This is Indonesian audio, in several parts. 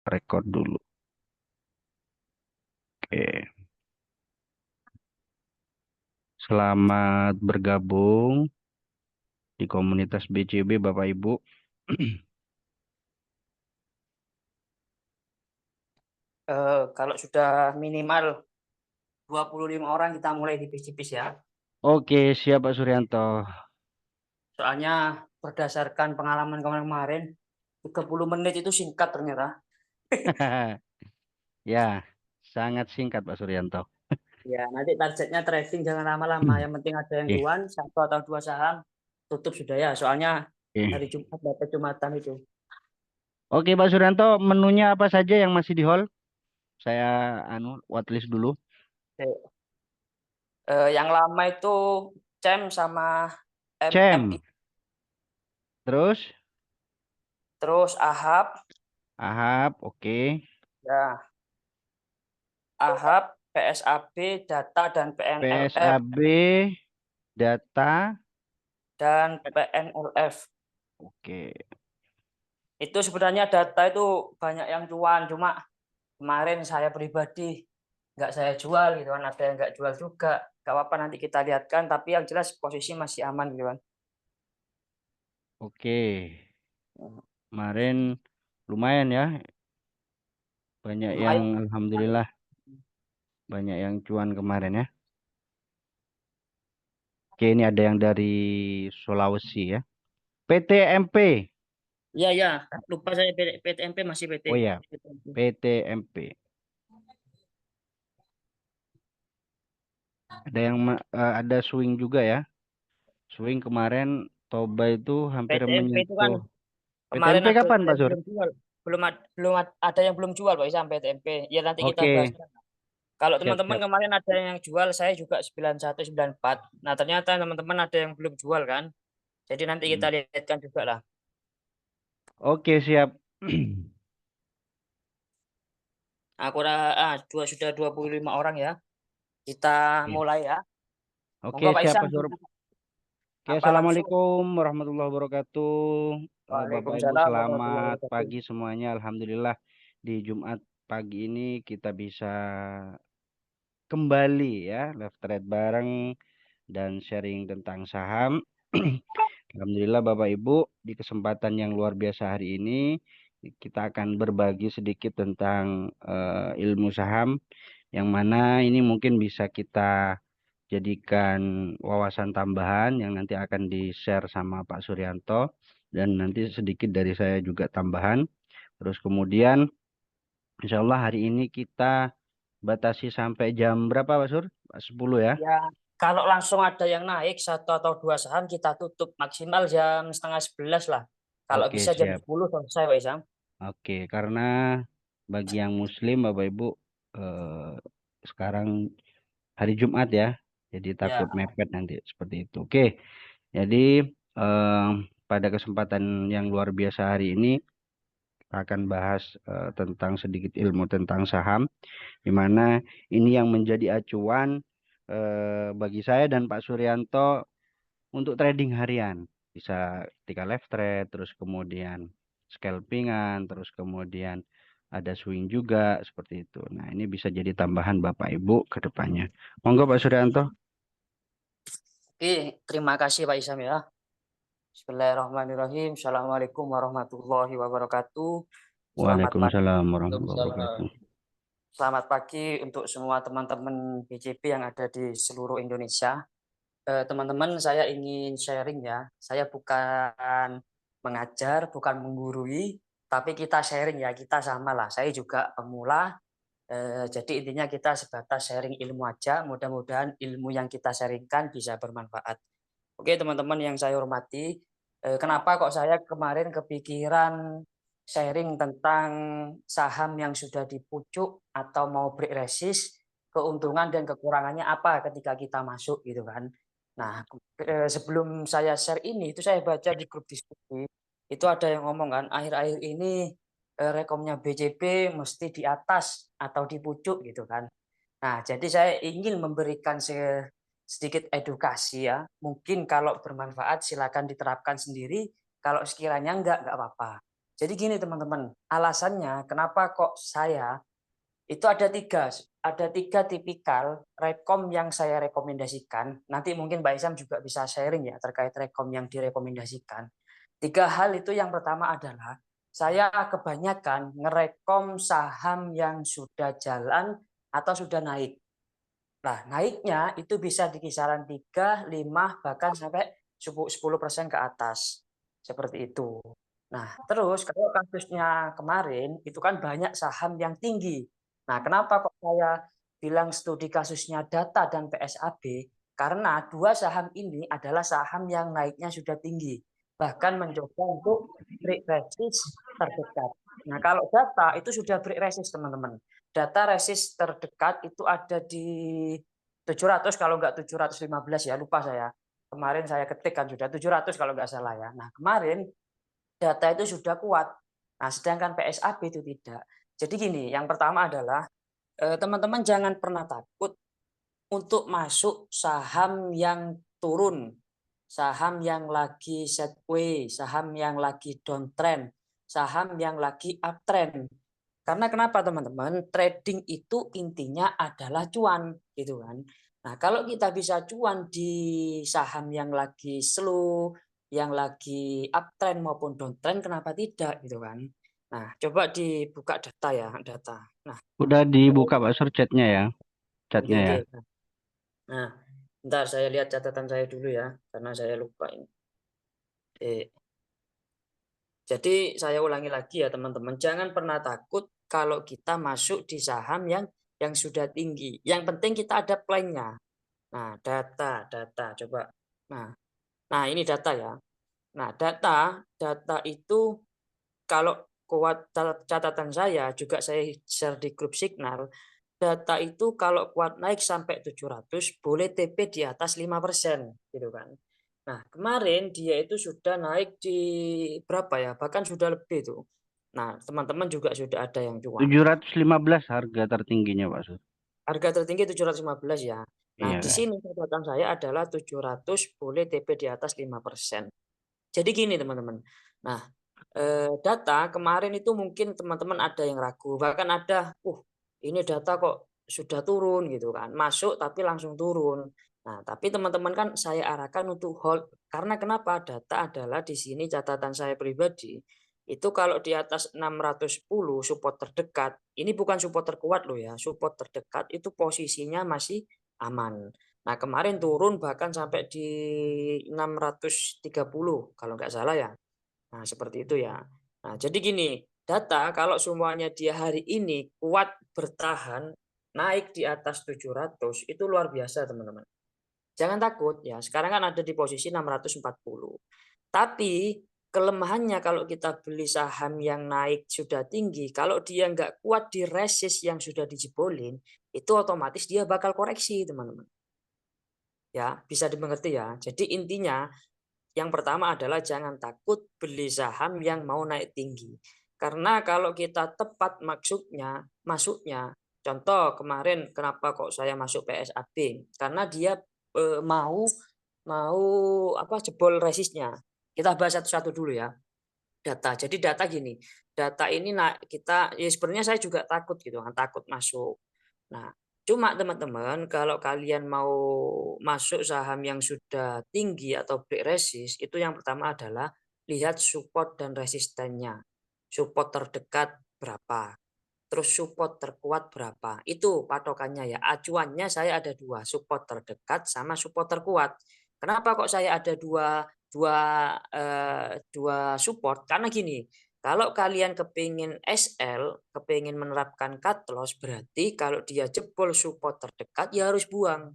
Rekod dulu. Oke. Selamat bergabung di komunitas BCB Bapak Ibu. Kalau sudah minimal 25 orang kita mulai di PCPs ya. Oke, siap Pak Suryanto. Soalnya berdasarkan pengalaman kemarin, 30 menit itu singkat ternyata. Ya, sangat singkat Pak Suryanto. Ya, nanti targetnya trading jangan lama-lama. Yang penting ada yang Oke, cuan, satu atau dua saham, tutup sudah ya. Soalnya hari oke. Jumat dapat Jumatan itu. Oke Pak Suryanto, menunya apa saja yang masih di hold? Saya whitelist dulu. Oke. Yang lama itu CEM sama MFI, Cem, terus terus AHAP, Ahab, oke. ya AHAP, PSAB, Data dan PNLF PSAB, data, dan PNLF. oke. Itu sebenarnya data itu banyak yang cuan, cuma kemarin saya pribadi nggak saya jual gitu kan, ada yang nggak jual juga. Nggak apa-apa nanti kita lihatkan, tapi yang jelas posisi masih aman gitu kan. Oke, kemarin lumayan ya, banyak yang Lumayan. alhamdulillah banyak yang cuan kemarin ya. Oke, ini ada yang dari Sulawesi ya. PTMP. Iya, ya, lupa saya PTMP masih PT. Oh ya, PTMP. PTMP. Ada yang ada swing juga ya. Swing kemarin Toba itu hampir PTMP itu kan menyentuh. kemarin PTMP ada kapan Pak yang Sur? belum jual. Ada yang belum jual Pak Isam PTMP. Ya nanti kita bahas. Oke, Kalau teman-teman siap-siap. kemarin ada yang jual, saya juga 91 94. Nah, ternyata teman-teman ada yang belum jual kan. Jadi nanti kita Hmm. lihatkan juga lah. Oke, siap. Sudah 25 orang ya. Kita Oke, mulai ya. oke, Monggo Pak siap Isam, Pak Sur. Oke, apa langsung? Assalamualaikum warahmatullahi wabarakatuh. Bapak Ibu Waalaikumsalam warahmatullahi selamat wabarakatuh. pagi semuanya. Alhamdulillah di Jumat pagi ini kita bisa kembali ya left trade bareng dan sharing tentang saham. Alhamdulillah Bapak Ibu di kesempatan yang luar biasa hari ini kita akan berbagi sedikit tentang ilmu saham yang mana ini mungkin bisa kita jadikan wawasan tambahan yang nanti akan di-share sama Pak Suryanto dan nanti sedikit dari saya juga tambahan. Terus kemudian insya Allah hari ini kita batasi sampai jam berapa Pak Sur? 10 ya. Ya, kalau langsung ada yang naik satu atau dua saham kita tutup maksimal jam setengah 11 lah. Kalau Oke, bisa jam siap. 10 selesai Pak Isam. Oke, karena bagi yang Muslim, Bapak Ibu, sekarang hari Jumat ya, jadi takut Ya, mepet nanti seperti itu. Oke, jadi eh, pada kesempatan yang luar biasa hari ini kita akan bahas tentang sedikit ilmu tentang saham, di mana ini yang menjadi acuan bagi saya dan Pak Suryanto untuk trading harian. Bisa ketika left trade, terus kemudian scalpingan, terus kemudian ada swing juga seperti itu. Nah, ini bisa jadi tambahan Bapak Ibu ke depannya. Monggo Pak Suryanto. oke, terima kasih Pak Isam ya. Bismillahirrahmanirrahim. Assalamualaikum warahmatullahi wabarakatuh. Selamat pagi. Waalaikumsalam warahmatullahi Waalaikumsalam. wabarakatuh. Selamat pagi untuk semua teman-teman BJP yang ada di seluruh Indonesia. Teman-teman, saya ingin sharing ya. Saya bukan mengajar, bukan menggurui, tapi kita sharing ya. Kita sama lah. Saya juga pemula. Jadi intinya kita sebatas sharing ilmu aja. Mudah-mudahan ilmu yang kita sharingkan bisa bermanfaat. Oke, teman-teman yang saya hormati, kenapa kok saya kemarin kepikiran sharing tentang saham yang sudah dipucuk atau mau break resist, keuntungan dan kekurangannya apa ketika kita masuk gitu kan. Nah, sebelum saya share ini, itu saya baca di grup diskusi, itu ada yang ngomong kan, akhir-akhir ini rekomnya BJP mesti di atas atau di pucuk gitu kan. Nah, jadi saya ingin memberikan sedikit edukasi ya. Mungkin kalau bermanfaat silakan diterapkan sendiri. Kalau sekiranya enggak apa-apa. Jadi gini teman-teman, alasannya kenapa kok saya itu ada tiga tipikal rekom yang saya rekomendasikan. Nanti mungkin Mbak Isam juga bisa sharing ya terkait rekom yang direkomendasikan. Tiga hal itu, yang pertama adalah saya kebanyakan ngerekom saham yang sudah jalan atau sudah naik. Nah, naiknya itu bisa di kisaran 3, 5, bahkan sampai 10% ke atas. Seperti itu. Nah, terus kalau kasusnya kemarin itu kan banyak saham yang tinggi. Nah, kenapa kok saya bilang studi kasusnya Data dan PSAB? Karena dua saham ini adalah saham yang naiknya sudah tinggi. Bahkan mencoba untuk break resist terdekat. Nah, kalau Data itu sudah break resist, teman-teman. Data resist terdekat itu ada di 700, kalau nggak 715 ya, lupa saya. Kemarin saya ketik kan sudah 700 kalau nggak salah ya. Nah, kemarin Data itu sudah kuat. Nah, sedangkan PSAB itu tidak. Jadi gini, yang pertama adalah teman-teman jangan pernah takut untuk masuk saham yang turun, saham yang lagi sideways, saham yang lagi downtrend, saham yang lagi uptrend. Karena kenapa teman-teman? Trading itu intinya adalah cuan, gitu kan. Nah, kalau kita bisa cuan di saham yang lagi slow, yang lagi uptrend maupun downtrend, kenapa tidak, gitu kan. Nah, coba dibuka data ya, data. Nah, Udah dibuka Pak Sur chatnya ya, oke chatnya ya. oke. Nah, bentar saya lihat catatan saya dulu ya, karena saya lupa ini. Jadi saya ulangi lagi ya teman-teman, jangan pernah takut kalau kita masuk di saham yang sudah tinggi. Yang penting kita ada plan-nya. Nah, data coba. Nah, nah ini data ya. Nah, data itu kalau kuat, catatan saya juga saya share di grup Signal, data itu kalau kuat naik sampai 700 boleh TP di atas 5%, gitu kan. Nah, kemarin dia itu sudah naik di berapa ya? Bahkan sudah lebih tuh. Nah, teman-teman juga sudah ada yang cuan. 715 harga tertingginya Pak Sur. Harga tertinggi 715 ya. Nah, di Iya. sini catatan saya adalah 700 boleh TP di atas 5%. Jadi gini teman-teman. Nah, data kemarin itu mungkin teman-teman ada yang ragu, bahkan ada, ini data kok sudah turun gitu kan, masuk tapi langsung turun. Nah, tapi teman-teman kan saya arahkan untuk hold, karena kenapa? Data adalah di sini catatan saya pribadi, itu kalau di atas 610 support terdekat, ini bukan support terkuat loh ya, support terdekat itu posisinya masih aman. Nah, kemarin turun bahkan sampai di 630 kalau nggak salah ya. Nah, seperti itu ya. Nah, jadi gini, data kalau semuanya dia hari ini kuat bertahan naik di atas 700 itu luar biasa, teman-teman. Jangan takut ya. Sekarang kan ada di posisi 640. Tapi kelemahannya kalau kita beli saham yang naik sudah tinggi, kalau dia nggak kuat di resist yang sudah dijebolin, itu otomatis dia bakal koreksi, teman-teman. Ya, bisa dimengerti ya. Jadi intinya yang pertama adalah jangan takut beli saham yang mau naik tinggi. Karena kalau kita tepat masuknya, contoh kemarin kenapa kok saya masuk PSAB? Karena dia mau mau apa jebol resistnya. Kita bahas satu-satu dulu ya. Data. Jadi data gini, data ini kita ya sebenarnya saya juga takut gitu kan, takut masuk. Nah, cuma teman-teman kalau kalian mau masuk saham yang sudah tinggi atau break resist, itu yang pertama adalah lihat support dan resistennya. Support terdekat berapa, terus support terkuat berapa. Itu patokannya ya. Acuannya saya ada dua, support terdekat sama support terkuat. Kenapa kok saya ada dua support? Karena gini, kalau kalian kepingin SL, kepingin menerapkan cut loss, berarti kalau dia jebol support terdekat, ya harus buang.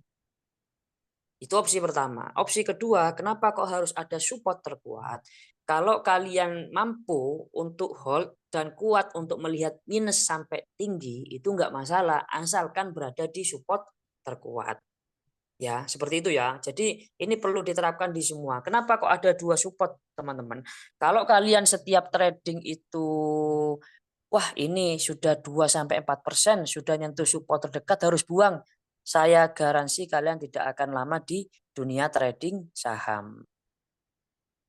Itu opsi pertama. Opsi kedua, kenapa kok harus ada support terkuat? Kalau kalian mampu untuk hold dan kuat untuk melihat minus sampai tinggi, itu nggak masalah, asalkan berada di support terkuat. Ya, seperti itu ya. Jadi ini perlu diterapkan di semua. Kenapa kok ada dua support, teman-teman? Kalau kalian setiap trading itu, wah ini sudah 2-4%, sudah nyentuh support terdekat harus buang. Saya garansi kalian tidak akan lama di dunia trading saham.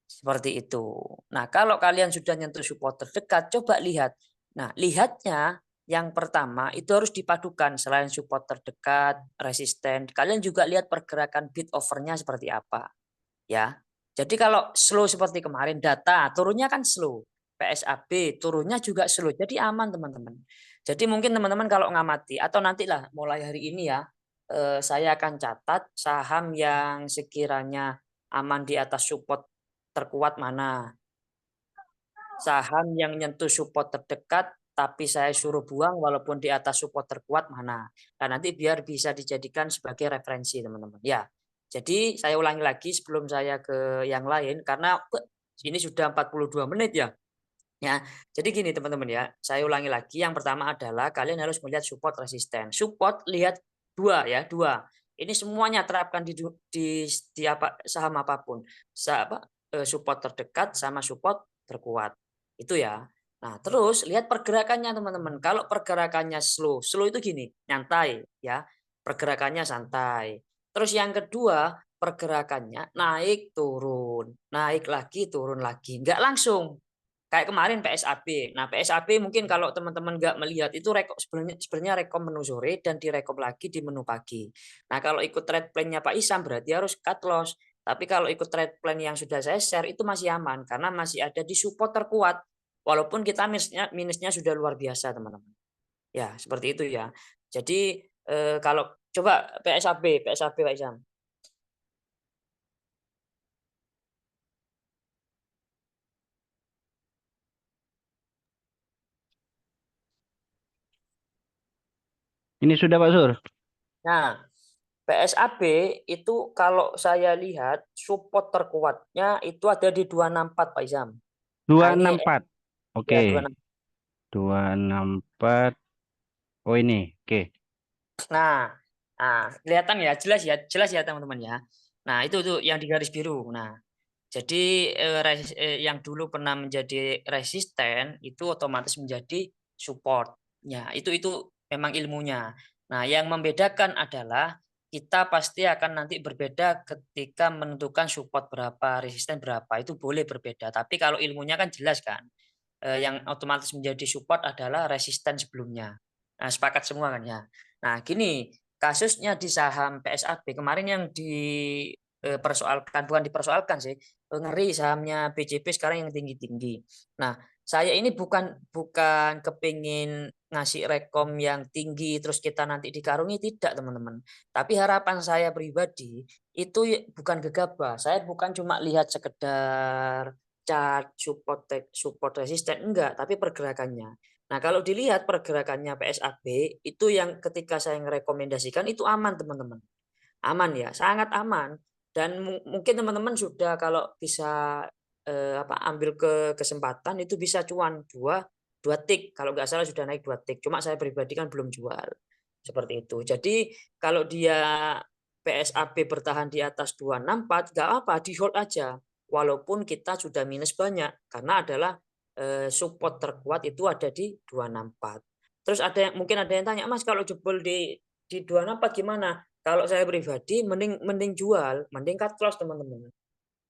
Seperti itu. Nah, kalau kalian sudah nyentuh support terdekat, coba lihat. Nah, lihatnya yang pertama itu harus dipadukan selain support terdekat, resisten. Kalian juga lihat pergerakan bid overnya seperti apa, ya. Jadi kalau slow seperti kemarin data turunnya kan slow. PSAB turunnya juga slow. Jadi aman teman-teman. Jadi mungkin teman-teman kalau ngamati atau nantilah mulai hari ini ya, saya akan catat saham yang sekiranya aman di atas support terkuat mana. Saham yang nyentuh support terdekat tapi saya suruh buang walaupun di atas support terkuat mana. Nah, nanti biar bisa dijadikan sebagai referensi teman-teman. Ya. Jadi saya ulangi lagi sebelum saya ke yang lain karena ini sudah 42 menit ya. Ya, jadi gini teman-teman ya, saya ulangi lagi. Yang pertama adalah kalian harus melihat support resisten. Support lihat dua ya, dua. Ini semuanya terapkan di apa saham apapun. Support terdekat sama support terkuat. Itu ya. Nah, terus lihat pergerakannya teman-teman. Kalau pergerakannya slow, slow itu gini, nyantai ya. Pergerakannya santai. Terus yang kedua, pergerakannya naik turun, naik lagi turun lagi, nggak langsung. Kayak kemarin PSAB. Nah, PSAB mungkin kalau teman-teman nggak melihat itu sebenarnya rekom menu sore dan direkom lagi di menu pagi. Nah, kalau ikut trade plan-nya Pak Isam berarti harus cut loss. Tapi kalau ikut trade plan yang sudah saya share itu masih aman karena masih ada di support terkuat. Walaupun kita minusnya sudah luar biasa, teman-teman. Ya, seperti itu ya. Jadi kalau coba PSAB Pak Isam. Ini sudah Pak Sur. Nah, PSAB itu kalau saya lihat support terkuatnya itu ada di 264 Pak Izam. Nah ini 264. ya Oke. 26. 264. Oh ini. Oke. Nah, kelihatan ya jelas ya teman-teman ya. Nah itu tuh yang di garis biru. Nah jadi yang dulu pernah menjadi resisten itu otomatis menjadi support. Ya itu memang ilmunya. Nah yang membedakan adalah kita pasti akan nanti berbeda ketika menentukan support berapa, resisten berapa, itu boleh berbeda. Tapi kalau ilmunya kan jelas kan, yang otomatis menjadi support adalah resisten sebelumnya. Nah, sepakat semua kan ya. Nah, gini, kasusnya di saham PSAB kemarin yang dipersoalkan, bukan dipersoalkan sih, ngeri sahamnya BJP sekarang yang tinggi-tinggi. Nah, saya ini bukan bukan kepingin ngasih rekom yang tinggi terus kita nanti dikarungi, tidak teman-teman. Tapi harapan saya pribadi itu bukan gegabah. Saya bukan cuma lihat sekedar chart support resisten enggak, tapi pergerakannya. Nah, kalau dilihat pergerakannya PSAB itu yang ketika saya merekomendasikan itu aman teman-teman. Aman ya, sangat aman. Dan mungkin teman-teman sudah kalau bisa ambil kesempatan itu bisa cuan dua tik, kalau nggak salah sudah naik 2 tik. Cuma saya pribadi kan belum jual. Seperti itu. Jadi kalau dia PSAB bertahan di atas 264 nggak apa, di hold aja. Walaupun kita sudah minus banyak karena adalah support terkuat itu ada di 264. Terus mungkin ada yang tanya, Mas kalau jebol di 264 gimana? Kalau saya pribadi mending mending jual, mending cut loss teman-teman.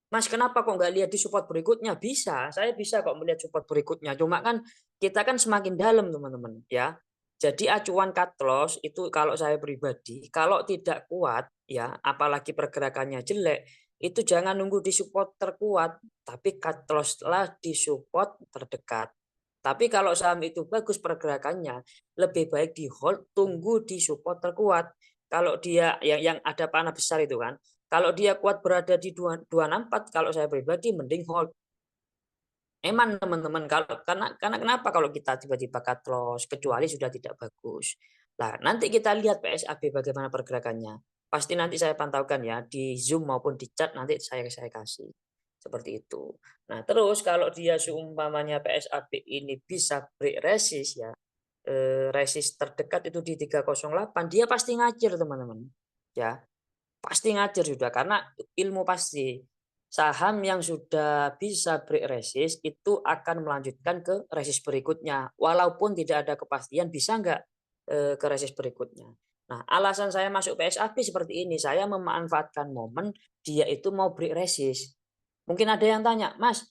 Mas kenapa kok nggak lihat di support berikutnya? Bisa, saya bisa kok melihat support berikutnya. Cuma kan kita kan semakin dalam teman-teman ya. Jadi acuan cut loss itu kalau saya pribadi, kalau tidak kuat ya, apalagi pergerakannya jelek, itu jangan nunggu di support terkuat, tapi cut loss lah di support terdekat. Tapi kalau saham itu bagus pergerakannya, lebih baik di hold, tunggu di support terkuat. Kalau dia yang ada panah besar itu kan, kalau dia kuat berada di 264, kalau saya pribadi mending hold. Emang teman-teman karena kenapa kalau kita tiba-tiba cut loss kecuali sudah tidak bagus. Nah, nanti kita lihat PSAB bagaimana pergerakannya. Pasti nanti saya pantaukan ya di Zoom maupun di chat nanti saya kasih. Seperti itu. Nah, terus kalau dia seumpamanya PSAB ini bisa break resist ya, resist terdekat itu di 308, dia pasti ngacir teman-teman. Ya, pasti ngajar sudah karena ilmu pasti. Saham yang sudah bisa break resist itu akan melanjutkan ke resist berikutnya. Walaupun tidak ada kepastian bisa nggak ke resist berikutnya. Nah, alasan saya masuk PSAB seperti ini. Saya memanfaatkan momen dia itu mau break resist. Mungkin ada yang tanya, Mas,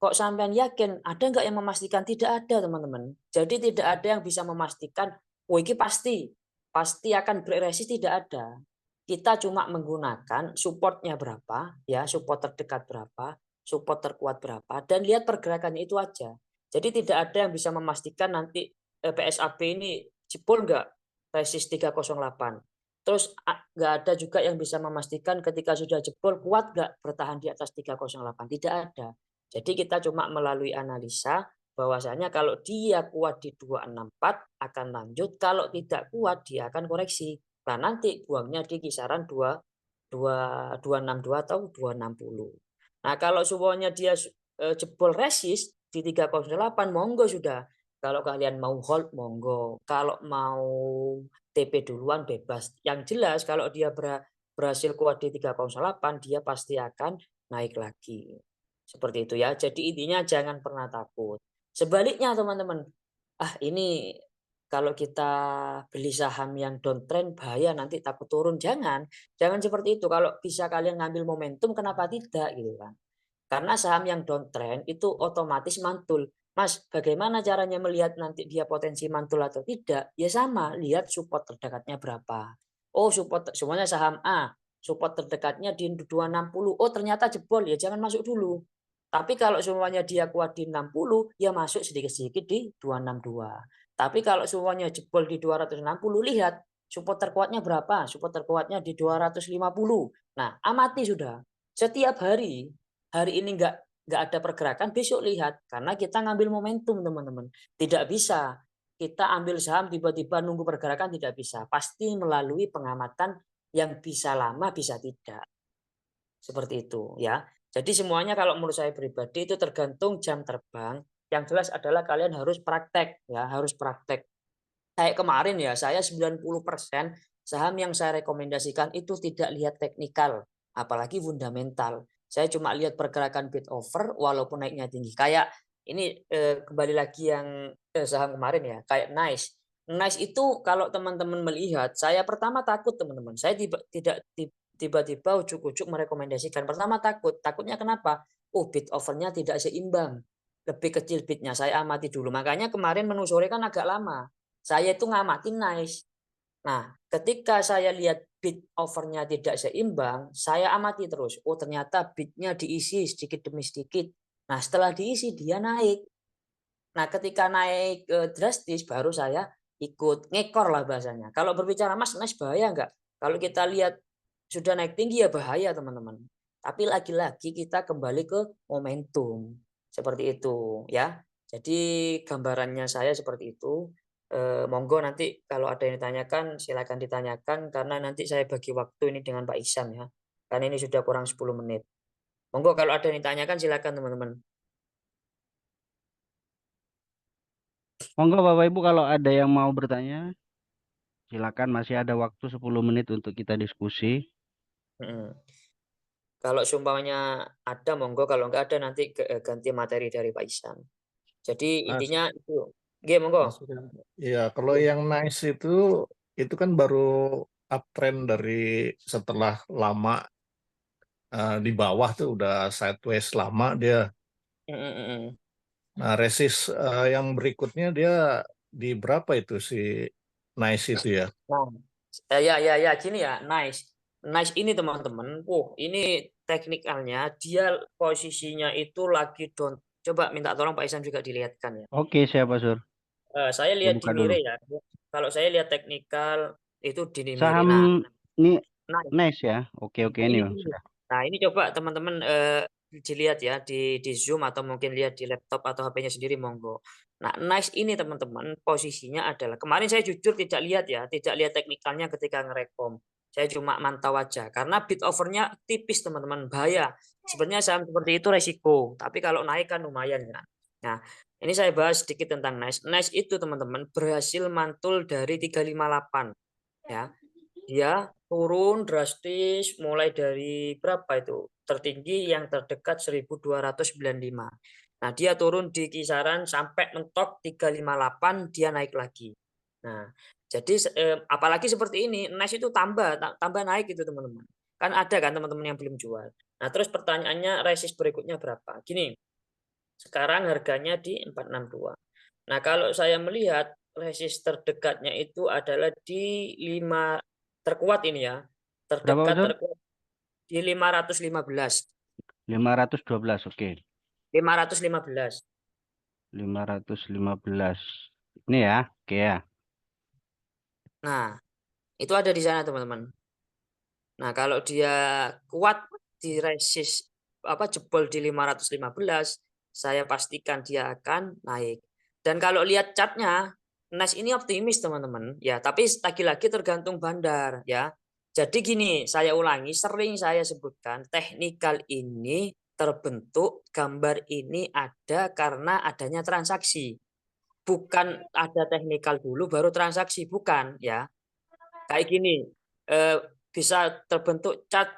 kok sampean yakin? Ada nggak yang memastikan? Tidak ada, teman-teman. Jadi tidak ada yang bisa memastikan, oh ini pasti akan bereaksi, tidak ada. Kita cuma menggunakan supportnya berapa, ya support terdekat berapa, support terkuat berapa, dan lihat pergerakannya itu aja. Jadi tidak ada yang bisa memastikan nanti PSAB ini jebol nggak resist 308. Terus nggak ada juga yang bisa memastikan ketika sudah jebol kuat nggak bertahan di atas 308. Tidak ada. Jadi kita cuma melalui analisa bahwasanya kalau dia kuat di 264 akan lanjut, kalau tidak kuat dia akan koreksi. Nah, nanti buangnya di kisaran 262 atau 260. Nah, kalau semuanya dia jebol resist di 308 monggo sudah. Kalau kalian mau hold monggo. Kalau mau TP duluan bebas. Yang jelas kalau dia berhasil kuat di 308 dia pasti akan naik lagi. Seperti itu ya. Jadi intinya jangan pernah takut. Sebaliknya teman-teman, ini kalau kita beli saham yang downtrend bahaya nanti takut turun. Jangan seperti itu. Kalau bisa kalian ngambil momentum kenapa tidak gitu kan. Karena saham yang downtrend itu otomatis mantul. Mas, bagaimana caranya melihat nanti dia potensi mantul atau tidak? Ya sama, lihat support terdekatnya berapa. Oh, support semuanya saham A, support terdekatnya di 260. Oh, ternyata jebol, ya jangan masuk dulu. Tapi kalau semuanya dia kuat di 60, ya masuk sedikit-sedikit di 262. Tapi kalau semuanya jebol di 260, lihat support terkuatnya berapa? Support terkuatnya di 250. Nah, amati sudah. Setiap hari ini nggak ada pergerakan, besok lihat. Karena kita ngambil momentum, teman-teman. Tidak bisa kita ambil saham tiba-tiba nunggu pergerakan, tidak bisa. Pasti melalui pengamatan yang bisa lama, bisa tidak. Seperti itu ya. Jadi semuanya kalau menurut saya pribadi itu tergantung jam terbang. Yang jelas adalah kalian harus praktek ya, harus praktek. Kayak kemarin ya, saya 90% saham yang saya rekomendasikan itu tidak lihat teknikal, apalagi fundamental. Saya cuma lihat pergerakan bid over walaupun naiknya tinggi. Kayak ini kembali lagi yang saham kemarin ya, kayak Nice. Nice itu kalau teman-teman melihat, saya pertama takut teman-teman. Saya tidak tiba-tiba ujuk-ujuk merekomendasikan. Pertama takut. Takutnya kenapa? Oh, bid overnya tidak seimbang. Lebih kecil bidnya, saya amati dulu. Makanya kemarin menu sore kan agak lama. Saya itu ngamatin Nice. Nah, ketika saya lihat bid overnya tidak seimbang, saya amati terus. Oh, ternyata bidnya diisi sedikit demi sedikit. Nah, setelah diisi dia naik. Nah, ketika naik drastis baru saya ikut ngekor lah bahasanya. Kalau berbicara Mas, Nice bahaya nggak? Kalau kita lihat sudah naik tinggi ya bahaya teman-teman. Tapi lagi-lagi kita kembali ke momentum. Seperti itu ya. Jadi gambarannya saya seperti itu. Monggo nanti kalau ada yang ditanyakan silakan ditanyakan karena nanti saya bagi waktu ini dengan Pak Ihsan ya. Karena ini sudah kurang 10 menit. Monggo kalau ada yang ditanyakan silakan teman-teman. Monggo Bapak Ibu kalau ada yang mau bertanya, silakan masih ada waktu 10 menit untuk kita diskusi. Kalau seumpamanya ada monggo, kalau enggak ada nanti ganti materi dari Pak Ihsan. Jadi Mas, intinya itu. Nggih, monggo. Mas ya kalau Nggih. yang nice itu kan baru uptrend dari setelah lama di bawah tuh udah sideways lama dia. Nah, resist yang berikutnya dia di berapa itu si nice itu ya? Nah, ya gini ya, Nice. Nice ini teman-teman. Ini teknikalnya dia posisinya itu lagi down. Coba minta tolong Pak Ihsan juga dilihatkan ya. Oke, siapa Sur? Saya Saya lihat di buka dulu. Mire ya. Kalau saya lihat teknikal itu di Mire. Saham Nah, ini Nice. nice ya. Oke, oke Nah, ini ini Bang. dulu. Sudah. Nah, ini coba teman-teman dilihat ya di Zoom atau mungkin lihat di laptop atau HP-nya sendiri monggo. Nah, Nice ini teman-teman posisinya adalah kemarin saya jujur tidak lihat ya, tidak lihat teknikalnya ketika ngerekom. Saya cuma mantau aja karena bid overnya tipis teman-teman, bahaya. Sebenarnya saham seperti itu resiko, tapi kalau naik kan lumayan kan. Nah, ini saya bahas sedikit tentang Nice. Nice itu teman-teman berhasil mantul dari 358 ya. Dia turun drastis mulai dari berapa itu? Tertinggi yang terdekat 1295. Nah, dia turun di kisaran sampai mentok 358 dia naik lagi. Nah, jadi apalagi seperti ini, Nice itu tambah naik gitu teman-teman. Kan ada kan teman-teman yang belum jual. Nah, terus pertanyaannya resist berikutnya berapa? Gini, sekarang harganya di 462. Nah, kalau saya melihat resist terdekatnya itu adalah di 5 terkuat ini ya. Berapa, Pak Sur? Terkuat di 515. 512, oke. 515. 515. Ini ya, oke ya. Nah, itu ada di sana teman-teman. Nah, kalau dia kuat di resist jebol di 515, saya pastikan dia akan naik. Dan kalau lihat chartnya, Nas ini optimis teman-teman, ya. Tapi lagi-lagi tergantung bandar, ya. Jadi gini, saya ulangi, sering saya sebutkan, teknikal ini terbentuk, gambar ini ada karena adanya transaksi. Bukan ada teknikal dulu baru transaksi, bukan, ya. Kayak gini, bisa terbentuk chart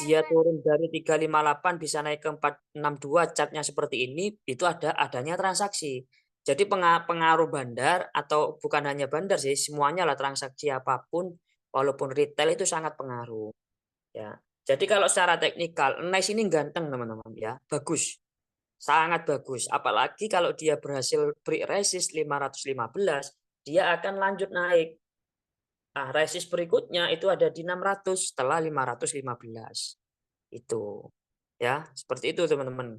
dia turun dari 358 bisa naik ke 462, chartnya seperti ini, itu adanya transaksi. Jadi pengaruh bandar, atau bukan hanya bandar sih, semuanya lah, transaksi apapun walaupun retail itu sangat pengaruh, ya. Jadi kalau secara teknikal Nice ini ganteng teman-teman, ya, bagus, sangat bagus. Apalagi kalau dia berhasil break resist 515, dia akan lanjut naik. Nah, resist berikutnya itu ada di 600 setelah 515. Itu. Ya, seperti itu teman-teman.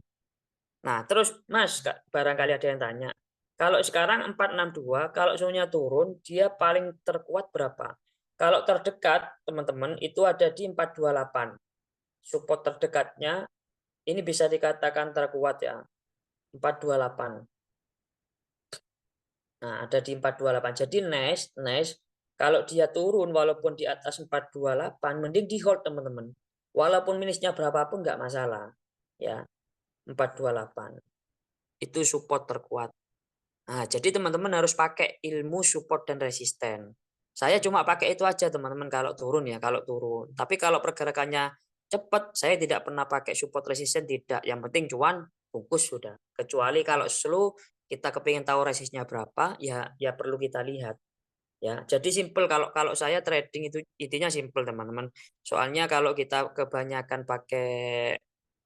Nah, terus Mas, barangkali ada yang tanya. Kalau sekarang 462, kalau suhunya turun, dia paling terkuat berapa? Kalau terdekat, teman-teman, itu ada di 428. Support terdekatnya ini bisa dikatakan terkuat ya. 428. Nah, ada di 428. Jadi nice, kalau dia turun walaupun di atas 428, mending di hold teman-teman. Walaupun minusnya berapapun nggak masalah. Ya, 428. Itu support terkuat. Nah, jadi teman-teman harus pakai ilmu support dan resisten. Saya cuma pakai itu aja teman-teman kalau turun ya, kalau turun. Tapi kalau pergerakannya cepat, saya tidak pernah pakai support resisten, tidak. Yang penting cuan bungkus sudah. Kecuali kalau slow kita kepingin tahu resistnya berapa, ya perlu kita lihat. Ya, jadi simple, kalau kalau saya trading itu intinya simple teman-teman. Soalnya kalau kita kebanyakan pakai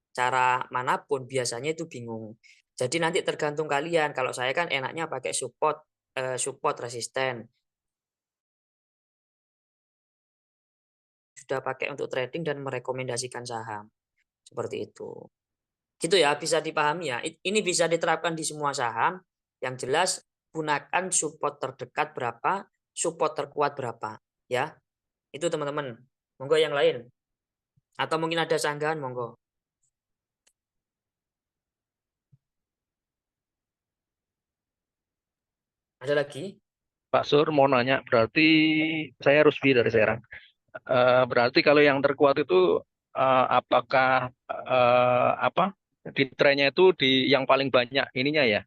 cara manapun biasanya itu bingung. Jadi nanti tergantung kalian. Kalau saya kan enaknya pakai support resisten. Sudah pakai untuk trading dan merekomendasikan saham. Seperti itu. Gitu ya, bisa dipahami ya. Ini bisa diterapkan di semua saham. Yang jelas gunakan support terdekat berapa, support terkuat berapa, ya. Itu teman-teman. Monggo yang lain. Atau mungkin ada sanggahan, monggo. Ada lagi? Pak Sur mau nanya, berarti saya Rusdi dari Serang. Berarti kalau yang terkuat itu apakah apa di trennya itu di yang paling banyak ininya ya,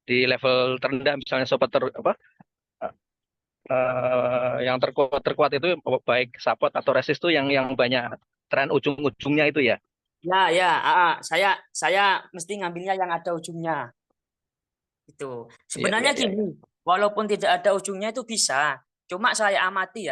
di level terendah misalnya support yang terkuat itu baik support atau resist itu yang banyak tren ujung-ujungnya itu ya. Ya, saya mesti ngambilnya yang ada ujungnya. Itu. Iya, iya, Sebenarnya iya. gini, walaupun tidak ada ujungnya itu bisa. Cuma saya amati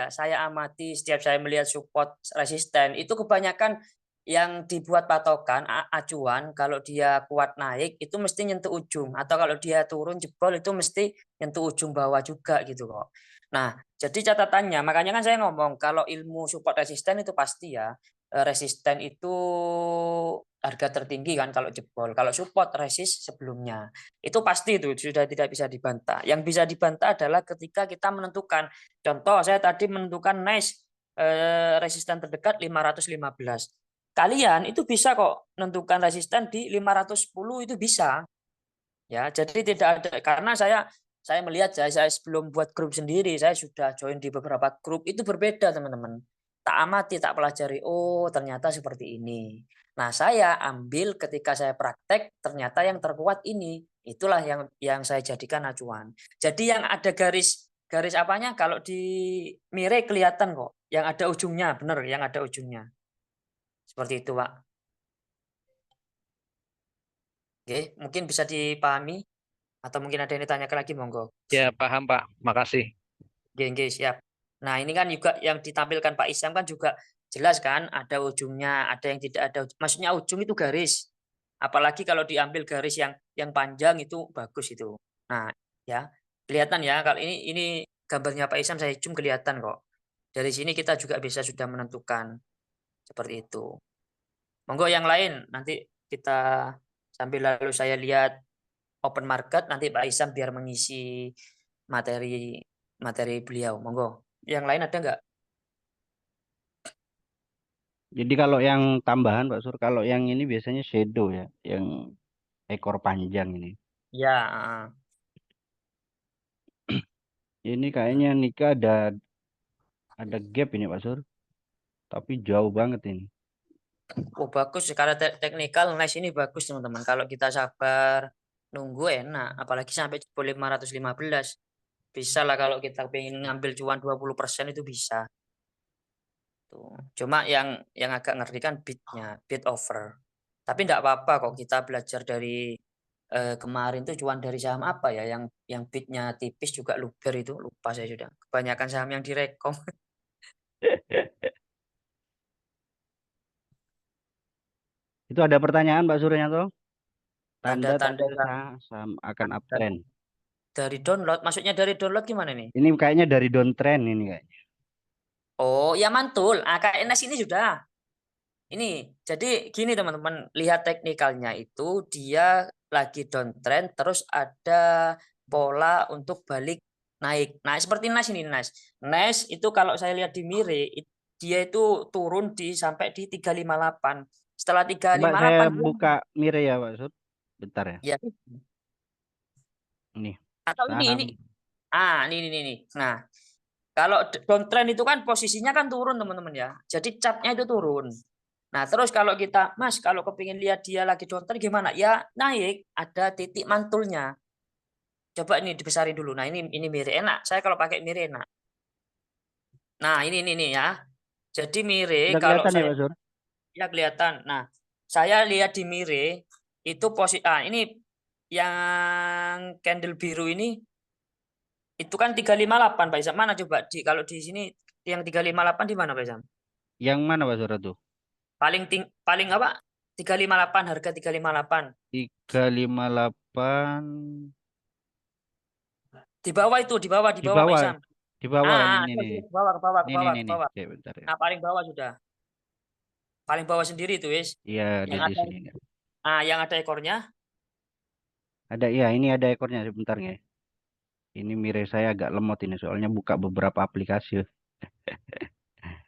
setiap saya melihat support resisten itu kebanyakan yang dibuat patokan acuan, kalau dia kuat naik itu mesti nyentuh ujung, atau kalau dia turun jebol itu mesti nyentuh ujung bawah juga gitu kok. Nah, jadi catatannya, makanya kan saya ngomong kalau ilmu support resisten itu pasti ya. Resisten itu harga tertinggi kan kalau jebol. Kalau support resist sebelumnya. Itu pasti itu sudah tidak bisa dibantah. Yang bisa dibantah adalah ketika kita menentukan. Contoh saya tadi menentukan nice resisten terdekat 515. Kalian itu bisa kok menentukan resisten di 510, itu bisa. Ya, jadi tidak ada, karena saya melihat saya sebelum buat grup sendiri, saya sudah join di beberapa grup, itu berbeda teman-teman. Tak amati, tak pelajari, oh ternyata seperti ini. Nah, saya ambil ketika saya praktek, ternyata yang terkuat ini. Itulah yang saya jadikan acuan. Jadi yang ada garis apanya, kalau di Mire kelihatan kok, yang ada ujungnya, benar, yang ada ujungnya. Seperti itu, Pak. Oke, mungkin bisa dipahami, atau mungkin ada yang ditanyakan lagi, monggo. Ya, paham Pak. Makasih. Oke, siap. Nah, ini kan juga yang ditampilkan Pak Isam kan juga Jelas kan, ada ujungnya, ada yang tidak ada. Maksudnya ujung itu garis. Apalagi kalau diambil garis yang panjang itu bagus itu. Nah, ya kelihatan ya. Kalau ini gambarnya Pak Isam saya zoom kelihatan kok. Dari sini kita juga bisa sudah menentukan seperti itu. Monggo yang lain nanti kita sambil lalu saya lihat open market nanti Pak Isam biar mengisi materi beliau. Monggo. Yang lain ada nggak? Jadi kalau yang tambahan Pak Sur, kalau yang ini biasanya shadow ya, yang ekor panjang ini. Ya, Ini kayaknya Nika ada gap ini Pak Sur, tapi jauh banget ini. oh bagus secara teknikal nice ini bagus teman-teman. Kalau kita sabar nunggu enak, apalagi sampai jebol 515. Bisa lah kalau kita pengen ngambil cuan 20% itu bisa. Tuh. Cuma yang agak ngeri kan bid-nya, bid over. Tapi enggak apa-apa kok kita belajar dari kemarin tuh cuan dari saham apa ya yang bid-nya tipis juga luber itu lupa saya sudah. Kebanyakan saham yang direkom. Itu ada pertanyaan Pak Suryanto? Tanda-tanda Tanda-tanda saham akan uptrend. dari download, maksudnya dari download gimana nih? Ini kayaknya dari downtrend ini kayaknya. Oh, ya mantul. KNS ini sudah. Ini, jadi gini teman-teman, lihat teknikalnya itu dia lagi downtrend, terus ada pola untuk balik naik. Nah, seperti Nas ini, Nas. Nas itu kalau saya lihat di Mire, dia itu turun sampai di 358. Setelah Coba saya 358 buka Mire ya Pak Sur. Bentar ya. ya. Ini Atau ini. saham. Ini. Nah, kalau downtrend itu kan posisinya kan turun teman-teman ya. Jadi chartnya itu turun. Nah, terus kalau kita, Mas, kalau kepingin lihat dia lagi downtrend gimana? Ya naik, ada titik mantulnya. Coba ini dibesarin dulu. Nah, ini mirip enak. Saya kalau pakai mirip enak. Nah, ini ya. Jadi mirip Udah kalau kelihatan ya saya Pak Sur? ya kelihatan. Nah, saya lihat di mirip itu posisi ini yang candle biru ini itu kan 358 Pak Isam. Mana coba kalau di sini yang 358 di mana Pak Isam? Yang mana Pak Sur itu? Paling apa? 358 harga 358. 358 Di bawah itu, di bawah di Pak bawah. Isam. Di bawah ini Ada nih. ke bawah, ke bawah, ke bawah, ke Ini. bawah. Oke, bentar ya. Nah, paling bawah sudah. Paling bawah sendiri itu, wis. Iya, ada Yang di ada sini. yang ada ekornya. Ada ya, ini ada ekornya sebentar ya. Ini Mire saya agak lemot ini soalnya buka beberapa aplikasi.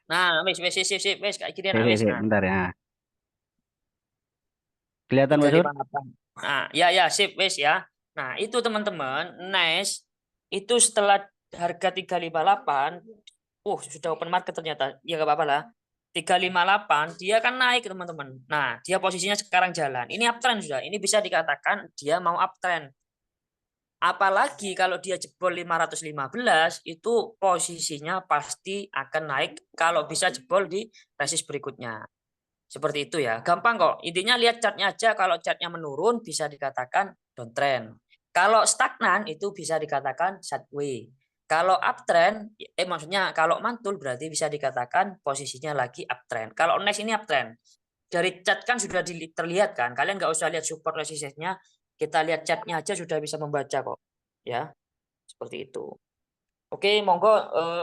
Nah, wis kayak gini nah, wis. Nah, Bentar ya. Kelihatan Pak Sur? 358. Nah, ya, sip, wis ya. Nah, itu teman-teman, nice. Itu setelah harga 358, sudah open market ternyata. Ya enggak apa-apa lah. 358 dia kan naik teman-teman. Nah, dia posisinya sekarang jalan. Ini uptrend sudah. Ini bisa dikatakan dia mau uptrend. Apalagi kalau dia jebol 515 itu posisinya pasti akan naik kalau bisa jebol di resist berikutnya. Seperti itu ya. Gampang kok. Intinya lihat chartnya aja. Kalau chartnya menurun bisa dikatakan downtrend. Kalau stagnan itu bisa dikatakan sideways. Kalau uptrend, maksudnya kalau mantul berarti bisa dikatakan posisinya lagi uptrend. Kalau next ini uptrend. Dari chart kan sudah terlihat kan. Kalian nggak usah lihat support resistance-nya. Kita lihat chartnya aja sudah bisa membaca kok. Ya, seperti itu. Oke, monggo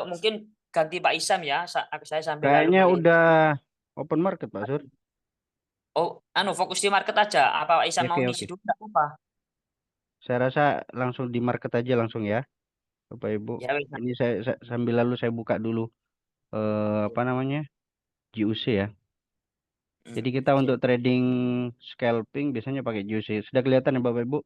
mungkin ganti Pak Isam ya. Saya sambil Kayaknya lalu udah open market Pak Sur. fokus di market aja. Apa Pak Isam mau Oke. ngisi dulu enggak apa? Saya rasa langsung di market aja langsung ya, Bapak Ibu. Ya, wis. Ini saya sambil lalu saya buka dulu apa namanya? GUC ya. Jadi kita Oke. untuk trading scalping biasanya pakai GUC. Sudah kelihatan ya Bapak Ibu?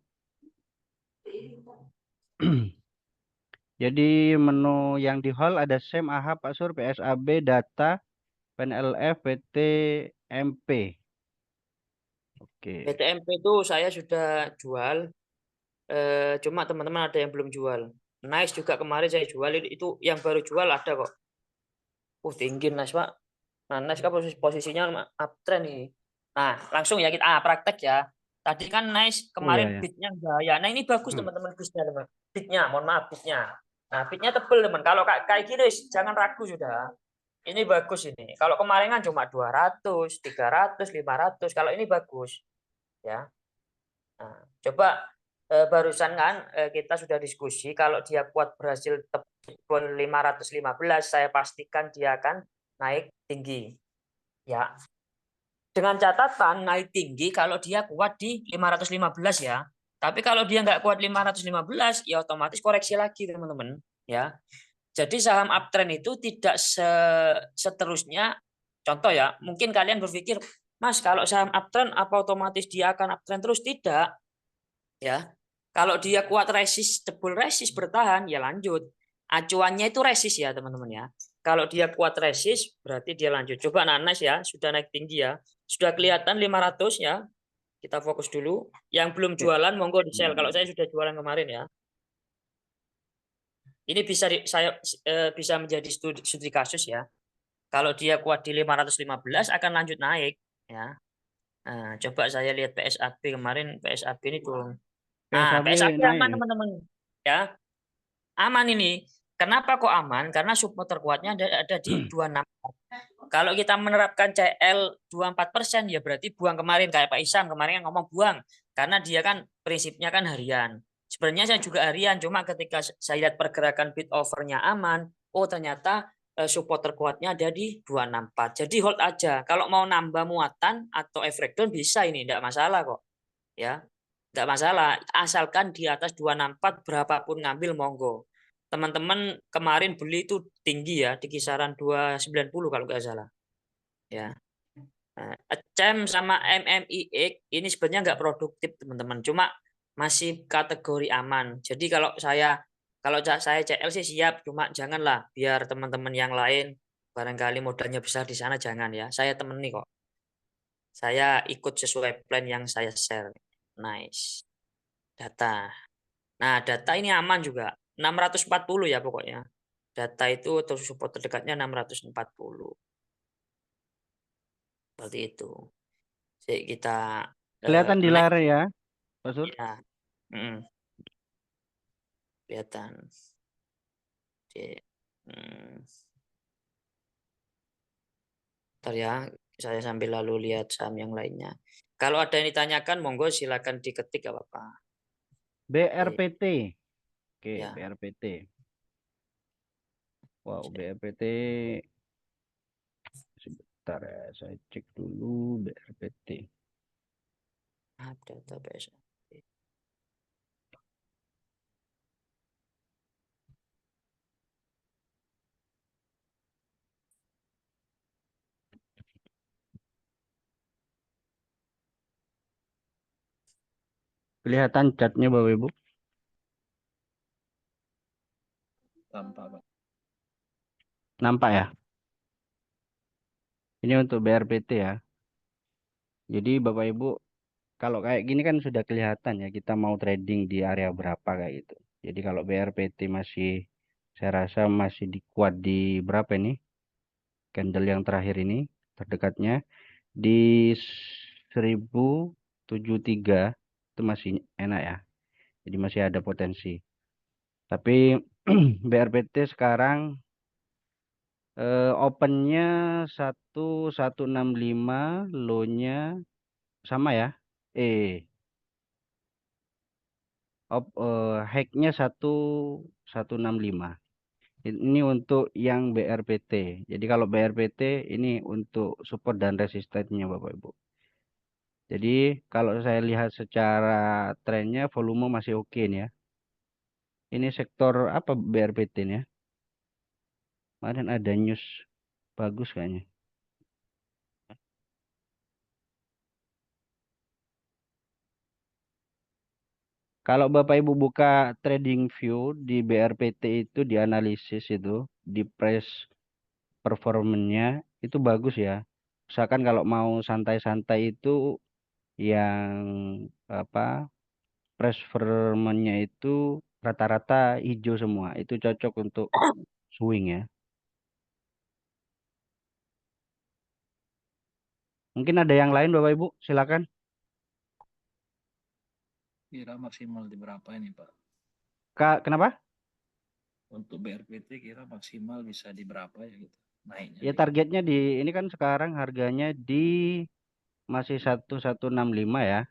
Jadi menu yang di hall ada SEM, AHA, Pak Sur, PSAB, data, PNLF, PT, MP. Oke. PTMP itu saya sudah jual. Cuma teman-teman ada yang belum jual. Nice juga kemarin saya jual itu yang baru jual ada kok. Tinggi Nice Pak. Nah, Nice kan posisinya uptrend nih. Nah, langsung ya kita praktek ya. Tadi kan Nice kemarin iya. bidnya gaya. Nah, ini bagus teman-teman busnya teman. Bidnya, mohon maaf bidnya. Nah, bidnya tebel teman. Kalau kayak gini jangan ragu sudah. Ini bagus ini. Kalau kemarin kan cuma 200, 300, 500. Kalau ini bagus, ya. Nah, coba barusan kan kita sudah diskusi kalau dia kuat berhasil tebal 515, saya pastikan dia akan naik tinggi. Ya. Dengan catatan naik tinggi kalau dia kuat di 515 ya. Tapi kalau dia nggak kuat 515 ya otomatis koreksi lagi teman-teman ya. Jadi saham uptrend itu tidak seterusnya, contoh ya, mungkin kalian berpikir, Mas, kalau saham uptrend apa otomatis dia akan uptrend terus? Tidak, ya. Kalau dia kuat resist, tebul resist bertahan, ya lanjut. Acuannya itu resist ya, teman-teman ya. Kalau dia kuat resist, berarti dia lanjut. Coba Nanas ya, sudah naik tinggi ya. Sudah kelihatan 500 ya. Kita fokus dulu. Yang belum jualan, monggo di sell. Kalau saya sudah jualan kemarin ya. Ini saya bisa menjadi studi kasus ya. Kalau dia kuat di 515 akan lanjut naik ya. Nah, coba saya lihat PSAB kemarin, PSAB ini turun. Nah, PSAB PSAB naik aman ya. teman-teman ya. Aman ini. Kenapa kok aman? Karena support terkuatnya ada di 26. Kalau kita menerapkan CL 24% ya berarti buang kemarin kayak Pak Isam kemarin yang ngomong buang karena dia kan prinsipnya kan harian. Sebenarnya saya juga harian, cuma ketika saya lihat pergerakan bid overnya aman, oh ternyata support terkuatnya ada di 264. Jadi hold aja. Kalau mau nambah muatan atau efek down bisa ini, tidak masalah kok. Ya, tidak masalah. Asalkan di atas 264 berapapun ngambil monggo. Teman-teman kemarin beli itu tinggi ya di kisaran 290 kalau nggak salah. Ya. Nah, ACEM sama MMIX ini sebenarnya nggak produktif teman-teman, cuma masih kategori aman. Jadi kalau saya CL sih siap, cuma janganlah biar teman-teman yang lain barangkali modalnya besar di sana jangan ya. Saya temeni kok. Saya ikut sesuai plan yang saya share. Nice. Data. Nah, data ini aman juga. 640 ya pokoknya. Data itu terus support terdekatnya 640. Seperti itu. Jadi kita Kelihatan di next layar ya, Pak Sur. ya. Kelihatan. Oke. Bentar ya, saya sambil lalu lihat saham yang lainnya. Kalau ada yang ditanyakan, monggo silakan diketik gak apa-apa. BRPT. Oke, Ya. BRPT. Wow, BRPT. Sebentar ya, saya cek dulu BRPT. Database. Kelihatan catnya Bapak Ibu? Tampak, Pak. Nampak ya? Ini untuk BRPT ya. Jadi Bapak Ibu, kalau kayak gini kan sudah kelihatan ya kita mau trading di area berapa kayak gitu. Jadi kalau BRPT masih, saya rasa masih kuat di berapa ini? Candle yang terakhir ini, terdekatnya di 1073 itu masih enak ya. Jadi masih ada potensi. Tapi BRPT sekarang opennya 1165, low-nya sama ya. Hack-nya 1165. Ini untuk yang BRPT. Jadi kalau BRPT ini untuk support dan resistennya Bapak Ibu. Jadi kalau saya lihat secara trennya volume masih oke nih ya. Ini sektor apa BRPT nih ya? Kemarin ada news bagus kayaknya. Kalau Bapak Ibu buka trading view di BRPT itu dianalisis itu di price performanya itu bagus ya. Misalkan kalau mau santai-santai itu yang apa price performanya itu rata-rata hijau semua. Itu cocok untuk swing ya. Mungkin ada yang lain Bapak Ibu, silakan. Kira maksimal di berapa ini, Pak? Kak, kenapa? Untuk BRPT kira maksimal bisa di berapa ya gitu? naiknya. Ya targetnya di ini kan sekarang harganya di masih 1165 ya.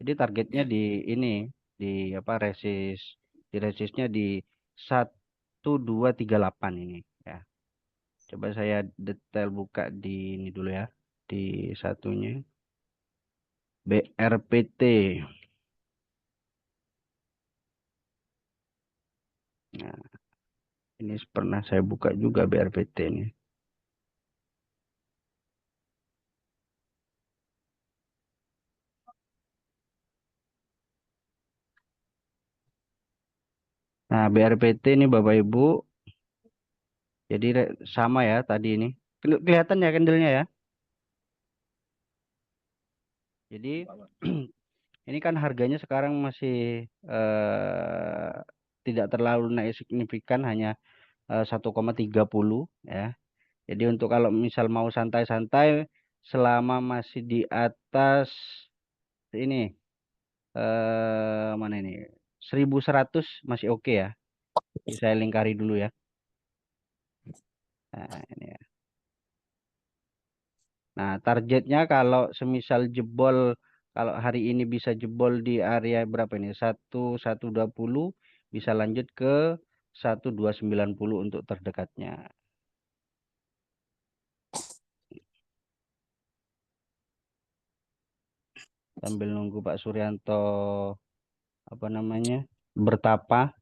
Jadi targetnya Ya. di ini di apa di resistnya di 1238 ini ya. Coba saya detail buka di ini dulu ya. Di satunya BRPT. Nah, ini pernah saya buka juga BRPT ini. Nah, BRPT ini Bapak Ibu, jadi sama ya tadi ini. Kelihatan ya candlenya ya. Jadi ini kan harganya sekarang masih tidak terlalu naik signifikan, hanya 1,30 ya. Jadi untuk kalau misal mau santai-santai selama masih di atas ini mana ini 1100 masih oke ya. Jadi saya lingkari dulu ya. Nah, ini ya. Nah, targetnya kalau semisal jebol, kalau hari ini bisa jebol di area berapa ini? 1120, bisa lanjut ke 1290 untuk terdekatnya. Sambil nunggu Pak Suryanto apa namanya? Bertapa.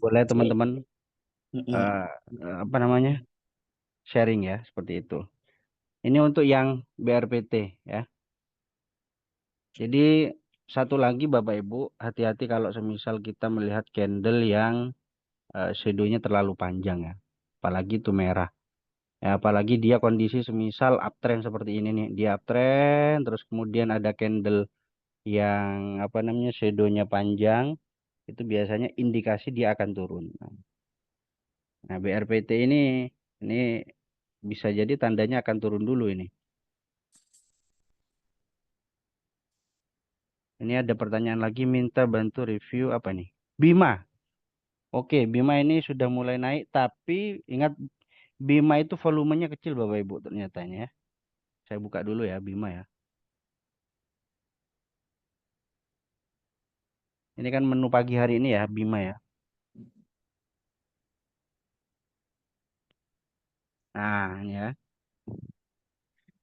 Boleh teman-teman eh, apa namanya? Sharing ya, seperti itu. Ini untuk yang BRPT ya. Jadi satu lagi Bapak Ibu, hati-hati kalau semisal kita melihat candle yang shadow-nya terlalu panjang ya. Apalagi itu merah. Ya, apalagi dia kondisi semisal uptrend seperti ini nih. Dia uptrend terus kemudian ada candle yang apa namanya shadow-nya panjang, itu biasanya indikasi dia akan turun. Nah, BRPT ini bisa jadi tandanya akan turun dulu ini. Ini ada pertanyaan lagi, minta bantu review apa nih? Bima. Oke, Bima ini sudah mulai naik, tapi ingat Bima itu volumenya kecil Bapak Ibu ternyata ini ya. Saya buka dulu ya Bima ya. Ini kan menu pagi hari ini ya Bima ya. Nah, ini ya.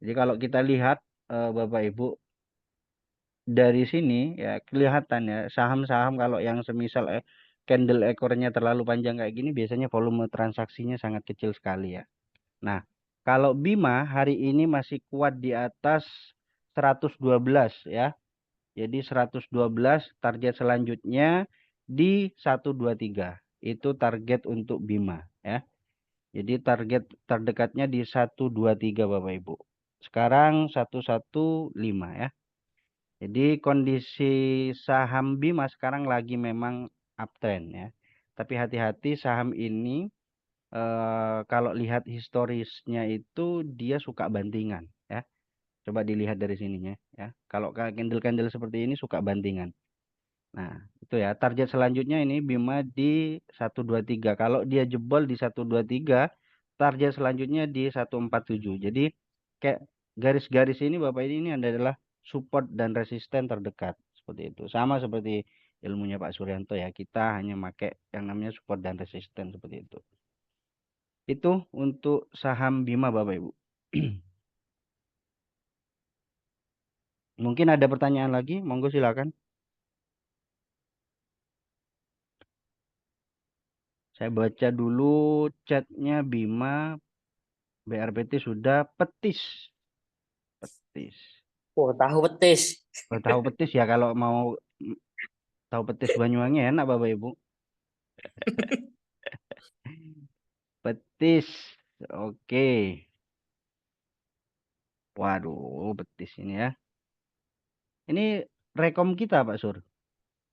Jadi kalau kita lihat Bapak Ibu dari sini ya kelihatan ya saham-saham kalau yang semisal candle ekornya terlalu panjang kayak gini biasanya volume transaksinya sangat kecil sekali ya. Nah, kalau Bima hari ini masih kuat di atas 112 ya. Jadi 112 target selanjutnya di 123. Itu target untuk Bima ya. Jadi target terdekatnya di 123 Bapak Ibu. Sekarang 115 ya. Jadi kondisi saham Bima sekarang lagi memang uptrend ya. Tapi hati-hati saham ini kalau lihat historisnya itu dia suka bantingan ya. Coba dilihat dari sininya ya. Kalau candle-candle seperti ini suka bantingan. Nah, itu ya. Target selanjutnya ini Bima di 123. Kalau dia jebol di 123, target selanjutnya di 147. Jadi kayak garis-garis ini Bapak ini adalah support dan resisten terdekat seperti itu. Sama seperti ilmunya Pak Suryanto ya. Kita hanya pakai yang namanya support dan resisten seperti itu. Itu untuk saham Bima Bapak Ibu. Mungkin ada pertanyaan lagi, monggo silakan. Saya baca dulu chatnya Bima, BRPT sudah petis. Petis. Oh, tahu petis. Oh, tahu petis ya kalau mau mm, tahu petis Banyuwangi enak Bapak Ibu. Petis. Oke. Waduh, petis ini ya. Ini rekom kita Pak Sur.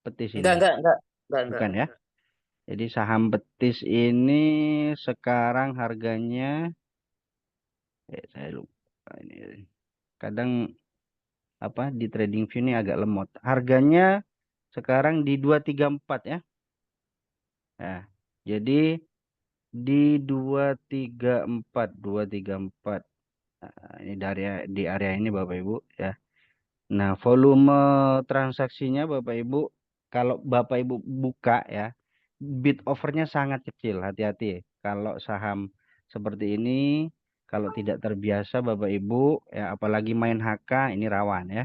Petis ini. Enggak. Bukan ya. Jadi saham petis ini sekarang harganya saya lupa ini. Kadang apa di trading view ini agak lemot. Harganya sekarang di 234 ya. Nah, jadi di 234. Nah, ini di area ini Bapak Ibu ya. Nah, volume transaksinya Bapak Ibu, kalau Bapak Ibu buka ya, bid overnya sangat kecil, hati-hati. Kalau saham seperti ini, kalau tidak terbiasa Bapak Ibu, ya apalagi main HK, ini rawan ya.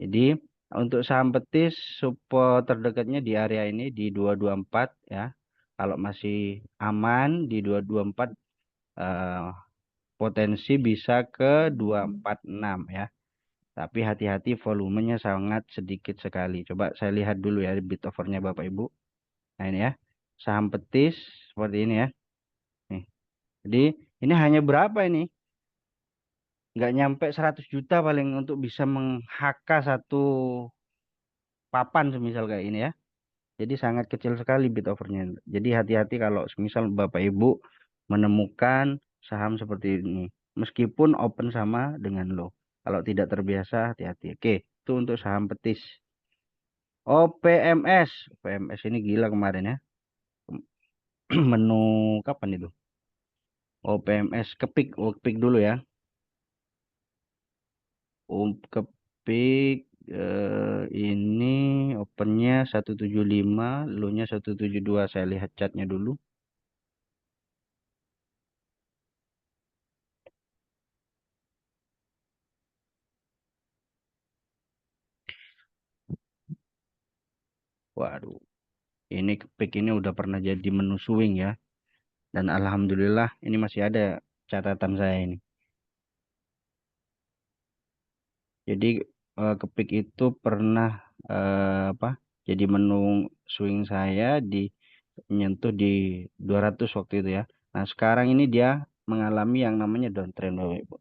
Jadi untuk saham petis, support terdekatnya di area ini di 224 ya. Kalau masih aman di 224, eh, potensi bisa ke 246 ya. Tapi hati-hati volumenya sangat sedikit sekali. Coba saya lihat dulu ya bid overnya Bapak Ibu. Nah ini ya. Saham petis seperti ini ya. Nih. Jadi ini hanya berapa ini? Nggak nyampe 100 juta paling untuk bisa meng-HK satu papan semisal kayak ini ya. Jadi sangat kecil sekali bid overnya. Jadi hati-hati kalau semisal Bapak Ibu menemukan saham seperti ini. Meskipun open sama dengan low. Kalau tidak terbiasa hati-hati. Oke, itu untuk saham petis. OPMS. OPMS ini gila kemarin ya. Menu kapan itu? OPMS kepik. Oh, kepik dulu ya. Kepik ini opennya 175, low-nya 172. Saya lihat chartnya dulu. Waduh, ini kepik ini udah pernah jadi menu swing ya. Dan alhamdulillah ini masih ada catatan saya ini. Jadi kepik itu pernah apa? Jadi menu swing saya di menyentuh di 200 waktu itu ya. Nah, sekarang ini dia mengalami yang namanya downtrend Bapak Ibu.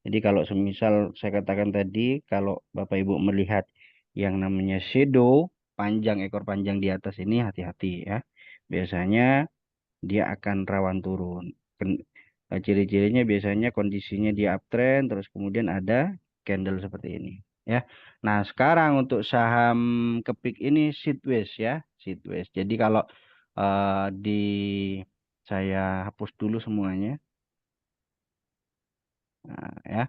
Jadi kalau semisal saya katakan tadi, kalau Bapak Ibu melihat yang namanya shadow, panjang ekor panjang di atas ini hati-hati ya. Biasanya dia akan rawan turun. Ciri-cirinya biasanya kondisinya dia uptrend, terus kemudian ada candle seperti ini. Ya. Nah, sekarang untuk saham kepik ini sideways ya, sideways. Jadi kalau di saya hapus dulu semuanya. Nah, ya.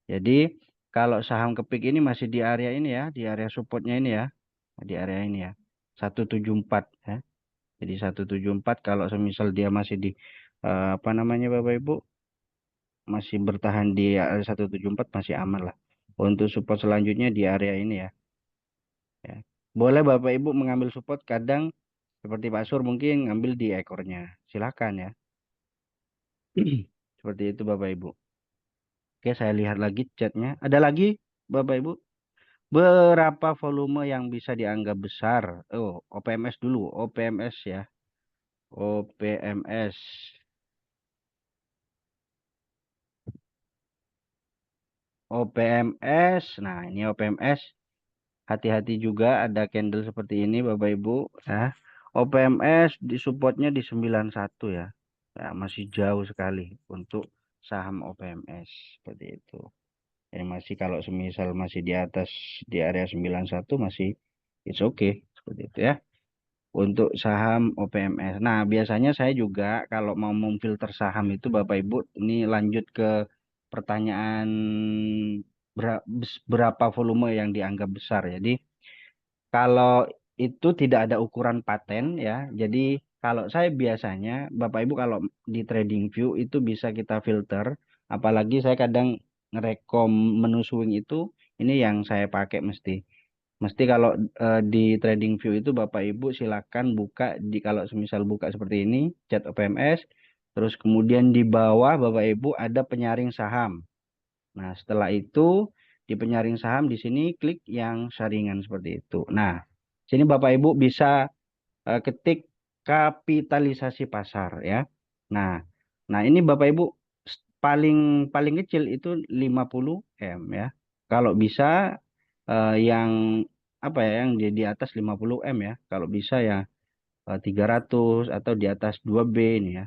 Jadi kalau saham kepik ini masih di area ini ya, di area supportnya ini ya, di area ini ya, 174 ya. Jadi 174 kalau semisal dia masih di apa namanya Bapak Ibu, masih bertahan di area 174 masih aman lah. Untuk support selanjutnya di area ini ya. Ya. Boleh Bapak Ibu mengambil support kadang seperti Pak Sur mungkin ngambil di ekornya. Silakan ya. Seperti itu Bapak Ibu. Oke, saya lihat lagi chatnya. Ada lagi Bapak Ibu? Berapa volume yang bisa dianggap besar? Oh, OPMS dulu. OPMS ya. OPMS. OPMS. Nah, ini OPMS. Hati-hati juga ada candle seperti ini Bapak Ibu. Ya. OPMS di supportnya di 91 ya. Ya, masih jauh sekali untuk saham OPMS. Seperti itu. Ini masih kalau semisal masih di atas di area 91 masih it's okay. Seperti itu ya. Untuk saham OPMS. Nah, biasanya saya juga kalau mau memfilter saham itu Bapak Ibu, ini lanjut ke pertanyaan berapa volume yang dianggap besar. Jadi, kalau itu tidak ada ukuran paten ya. Jadi, kalau saya biasanya Bapak Ibu kalau di TradingView itu bisa kita filter, apalagi saya kadang ngerekom menu swing itu ini yang saya pakai mesti. Mesti kalau di TradingView itu Bapak Ibu silakan buka di kalau semisal buka seperti ini chat OPMS, terus kemudian di bawah Bapak Ibu ada penyaring saham. Nah, setelah itu di penyaring saham di sini klik yang saringan seperti itu. Nah, sini Bapak Ibu bisa ketik kapitalisasi pasar ya. Nah, nah ini Bapak Ibu paling paling kecil itu 50 M ya. Kalau bisa yang apa ya yang di atas 50 M ya. Kalau bisa ya 300 atau di atas 2B ini ya.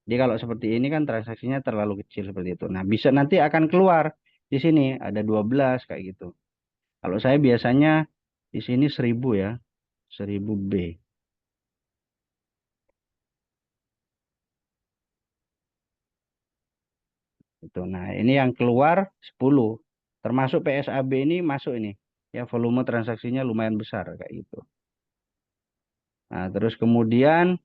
Jadi kalau seperti ini kan transaksinya terlalu kecil seperti itu. Nah, bisa nanti akan keluar di sini ada 12 kayak gitu. Kalau saya biasanya di sini 1000 ya. 1000 B. Itu. Nah, ini yang keluar 10. Termasuk PSAB ini masuk ini. Ya, volume transaksinya lumayan besar kayak gitu. Nah, terus kemudian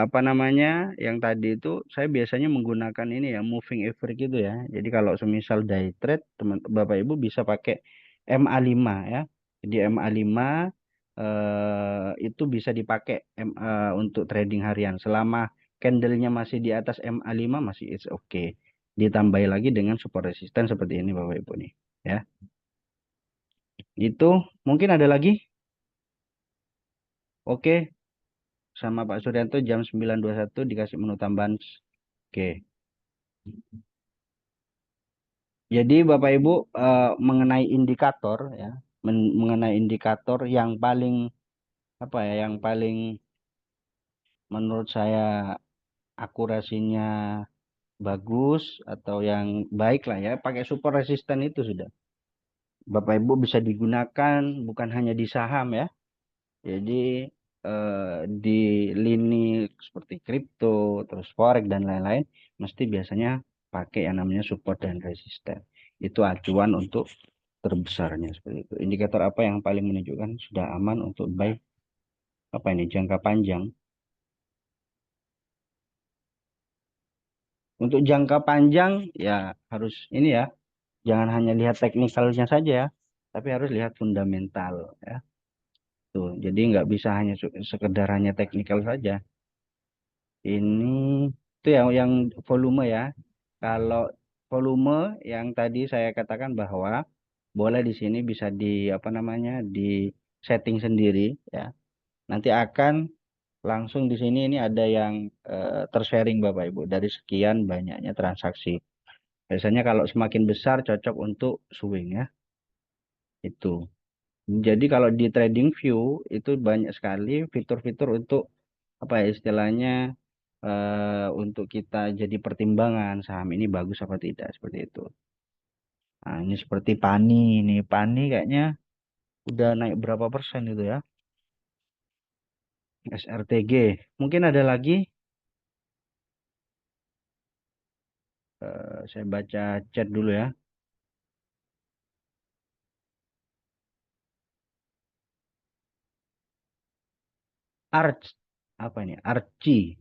apa namanya yang tadi itu saya biasanya menggunakan ini ya moving average gitu ya. Jadi kalau semisal day trade teman Bapak Ibu bisa pakai MA5 ya. Jadi MA5 itu bisa dipakai untuk trading harian selama candlenya masih di atas MA5 masih it's okay. Ditambah lagi dengan support resisten seperti ini Bapak Ibu nih ya. Itu mungkin ada lagi? Oke, sama Pak Suryanto jam 9.21 dikasih menu tambahan. Oke. Jadi Bapak Ibu mengenai indikator ya, mengenai indikator yang paling apa ya, yang paling menurut saya akurasinya bagus atau yang baik lah ya, pakai support resisten itu sudah. Bapak Ibu bisa digunakan bukan hanya di saham ya. Jadi di lini seperti kripto, terus forex dan lain-lain, mesti biasanya pakai yang namanya support dan resisten. Itu acuan untuk terbesarnya seperti itu. Indikator apa yang paling menunjukkan sudah aman untuk buy apa ini jangka panjang? Untuk jangka panjang ya harus ini ya, jangan hanya lihat teknikalnya saja ya, tapi harus lihat fundamental ya. Tuh, jadi nggak bisa hanya sekedar hanya teknikal saja. Ini itu yang volume ya. Kalau volume yang tadi saya katakan bahwa boleh di sini bisa di apa namanya di setting sendiri ya. Nanti akan langsung di sini ini ada yang tersharing Bapak Ibu dari sekian banyaknya transaksi. Biasanya kalau semakin besar cocok untuk swing ya. Itu. Jadi kalau di trading view itu banyak sekali fitur-fitur untuk apa ya istilahnya untuk kita jadi pertimbangan saham ini bagus apa tidak seperti itu. Nah, ini seperti Pani ini. Pani kayaknya udah naik berapa persen itu ya. SRTG. Mungkin ada lagi saya baca chat dulu ya. Arch apa ini? Arci.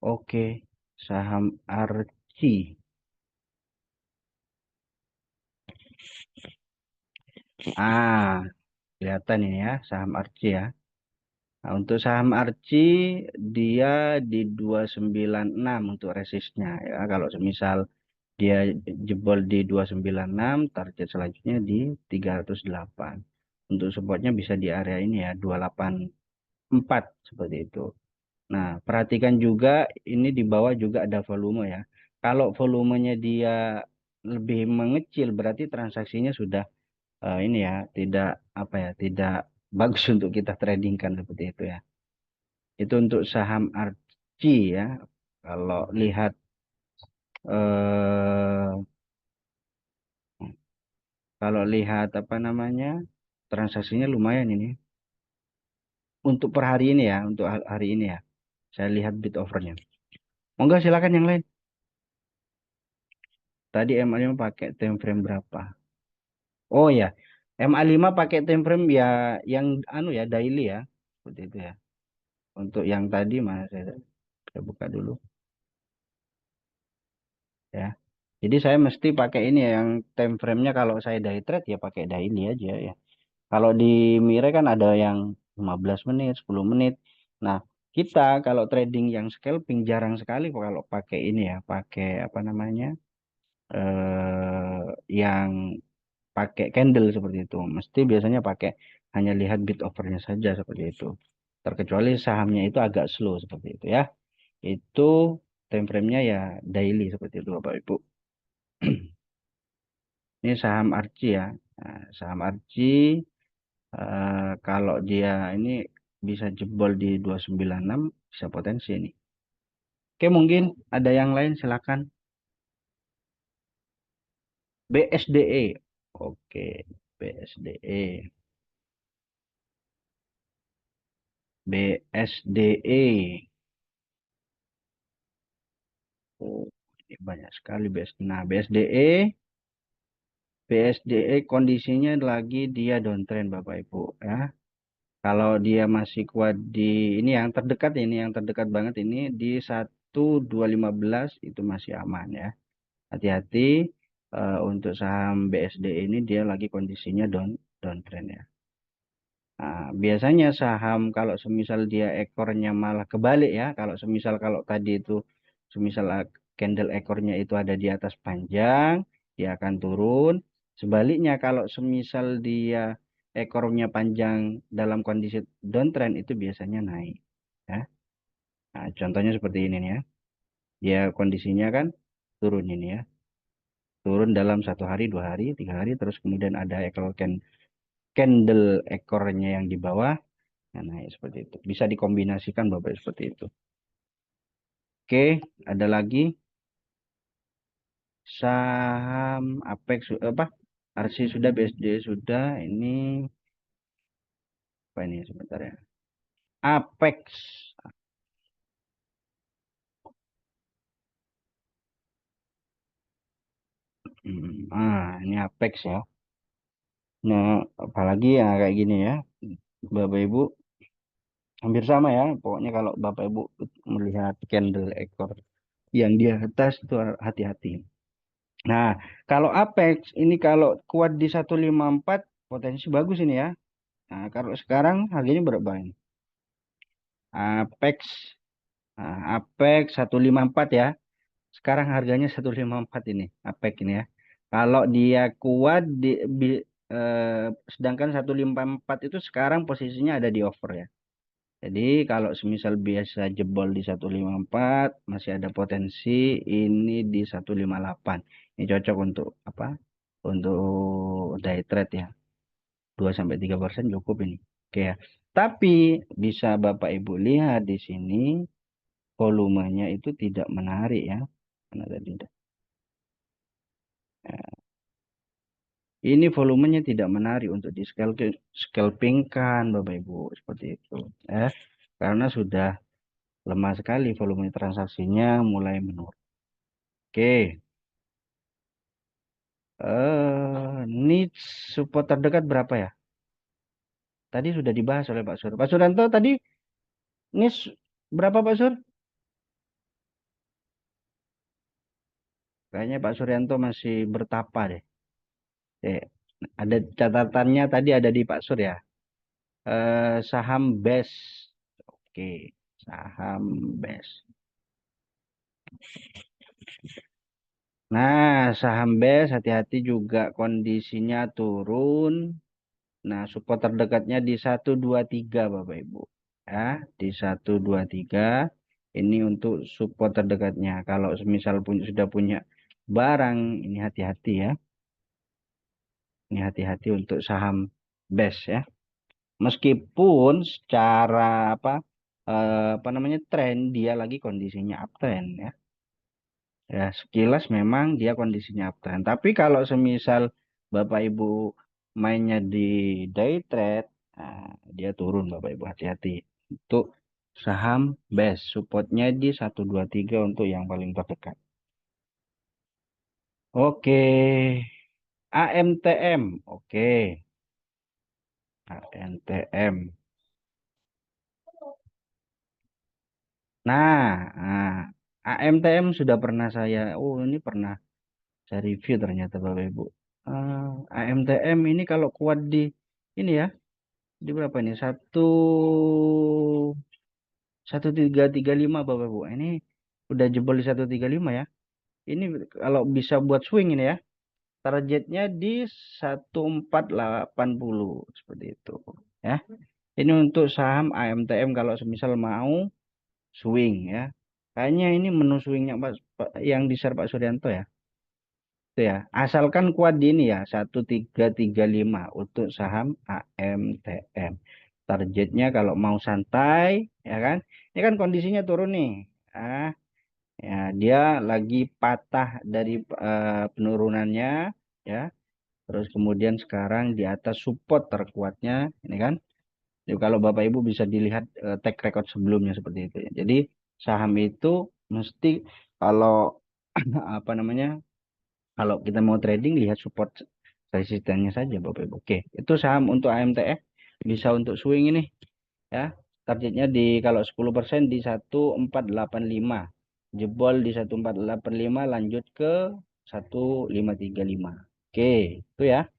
Oke, saham Arci. Ah, kelihatan ini ya, saham Arci ya. Nah, untuk saham Arci dia di 296 untuk resistnya ya. Kalau semisal dia jebol di 296, target selanjutnya di 308. Untuk supportnya bisa di area ini ya, 284 seperti itu. Nah, perhatikan juga ini di bawah juga ada volume ya. Kalau volumenya dia lebih mengecil berarti transaksinya sudah ini ya, tidak apa ya, tidak bagus untuk kita tradingkan seperti itu ya. Itu untuk saham Arci ya. Kalau lihat eh kalau lihat apa namanya transaksinya lumayan ini. Untuk per hari ini ya, untuk hari ini ya. Saya lihat bid overnya. Monggo silakan yang lain. Tadi MA5 pakai time frame berapa? Oh ya, MA5 pakai time frame ya yang anu ya daily ya. Seperti itu ya. Untuk yang tadi mana saya buka dulu ya. Jadi saya mesti pakai ini ya, yang time frame-nya kalau saya day trade ya pakai daily aja ya. Kalau di Mire kan ada yang 15 menit, 10 menit. Nah, kita kalau trading yang scalping jarang sekali kalau pakai ini ya, pakai apa namanya? Yang pakai candle seperti itu. Mesti biasanya pakai hanya lihat bid overnya saja seperti itu. Terkecuali sahamnya itu agak slow seperti itu ya. Itu time frame-nya ya daily seperti itu Bapak Ibu. Ini saham Arci ya. Nah, saham Arci kalau dia ini bisa jebol di 296 bisa potensi ini. Oke, mungkin ada yang lain silakan. BSDE. Oke, BSDE. BSDE. Oh, banyak sekali BSD. Nah, BSDE kondisinya lagi dia downtrend Bapak Ibu ya. Kalau dia masih kuat di ini yang terdekat banget ini di 1215 itu masih aman ya. Hati-hati untuk saham BSD ini dia lagi kondisinya downtrend ya. Nah, biasanya saham kalau semisal dia ekornya malah kebalik ya. Kalau tadi itu semisal candle ekornya itu ada di atas panjang, dia akan turun. Sebaliknya kalau semisal dia ekornya panjang dalam kondisi downtrend itu biasanya naik ya. Nah, contohnya seperti ini nih ya. Dia kondisinya kan turun ini ya. Turun dalam 1 hari, 2 hari, 3 hari, terus kemudian ada ekor candle ekornya yang di bawah. Nah, seperti itu. Bisa dikombinasikan Bapak seperti itu. Oke, ada lagi saham Apex apa? RC sudah, BSD sudah. Ini apa ini sebentar ya? Apex. Ini Apex ya. Nah, apalagi ya kayak gini ya. Bapak Ibu hampir sama ya. Pokoknya kalau Bapak Ibu melihat candle ekor yang di atas itu hati-hati. Nah, kalau Apex ini kalau kuat di 154 potensi bagus ini ya. Nah, kalau sekarang harganya berapa ini? Apex, Apex 154 ya. Sekarang harganya 154 ini, Apex ini ya. Kalau dia kuat sedangkan 154 itu sekarang posisinya ada di over ya. Jadi kalau semisal biasa jebol di 154 masih ada potensi ini di 158. Ini cocok untuk apa? Untuk day trade ya. 2-3% cukup ini. Oke ya. Tapi bisa Bapak Ibu lihat di sini volumenya itu tidak menarik ya. Mana tadi? Ini volumenya tidak menarik untuk di scalpingkan Bapak Ibu seperti itu. Karena sudah lemah sekali volume transaksinya mulai menurun. Oke. Need support terdekat berapa ya? Tadi sudah dibahas oleh Pak Sur. Pak Suranto tadi need berapa Pak Sur? Kayaknya Pak Suryanto masih bertapa deh. Ada catatannya tadi ada di Pak Sur ya. Saham BES. Oke, saham BES. Nah, saham BES hati-hati juga kondisinya turun. Nah, support terdekatnya di 123 Bapak Ibu. Ya, di 123 ini untuk support terdekatnya. Kalau misal sudah punya barang, ini hati-hati ya. Ini hati-hati untuk saham BES ya. Meskipun secara apa namanya tren dia lagi kondisinya uptrend ya. Ya, sekilas memang dia kondisinya uptrend. Tapi kalau semisal Bapak Ibu mainnya di day trade, nah, dia turun Bapak Ibu hati-hati. Untuk saham base supportnya di 123 untuk yang paling terdekat. Oke. AMTM. Oke. AMTM. Nah, AMTM sudah pernah ini pernah saya review ternyata Bapak Ibu. AMTM ini kalau kuat di ini ya, di berapa ini? 1335 Bapak Ibu. Ini udah jebol di 135 ya. Ini kalau bisa buat swing ini ya. Targetnya di 1480 seperti itu ya. Ini untuk saham AMTM kalau semisal mau swing ya. Kayaknya ini menu swingnya yang di share Pak Suryanto ya. Itu ya. Asalkan kuat di ini ya 1335 untuk saham AMTM. Targetnya kalau mau santai ya kan. Ini kan kondisinya turun nih. Ya, dia lagi patah dari penurunannya ya. Terus kemudian sekarang di atas support terkuatnya ini kan. Jadi kalau Bapak Ibu bisa dilihat track record sebelumnya seperti itu ya. Jadi saham itu mesti kalau apa namanya, kalau kita mau trading lihat support resistennya saja Bapak Ibu. Oke, itu saham untuk AMTF bisa untuk swing ini ya. Targetnya di kalau 10% di 1485. Jebol di 1485 lanjut ke 1535. Oke, itu ya.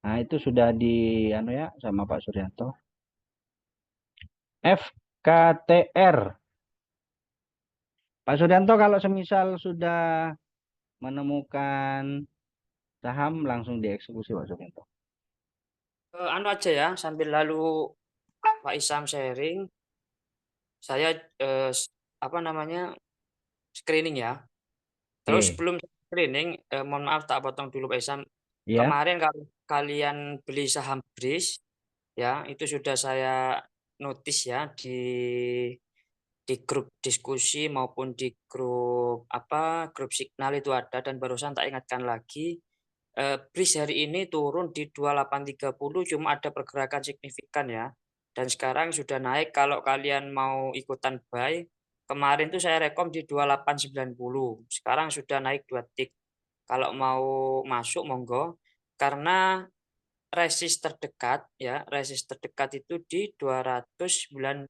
Nah, itu sudah di anu ya sama Pak Suryanto. FKTR. Pak Suryanto kalau semisal sudah menemukan saham langsung dieksekusi Pak Suryanto. Anu aja ya, sambil lalu Pak Isam sharing, saya apa namanya screening ya. Terus Oke, sebelum screening, mohon maaf tak potong dulu Pak Isam. ya. Kemarin kalau kalian beli saham BRIS, ya itu sudah saya notice ya di grup diskusi maupun di grup signal itu ada, dan barusan tak ingatkan lagi, BRIS hari ini turun di 2830, cuma ada pergerakan signifikan ya. Dan sekarang sudah naik, kalau kalian mau ikutan buy, kemarin tuh saya rekom di 2890. Sekarang sudah naik 2 tik. Kalau mau masuk monggo, karena resist terdekat itu di 2960.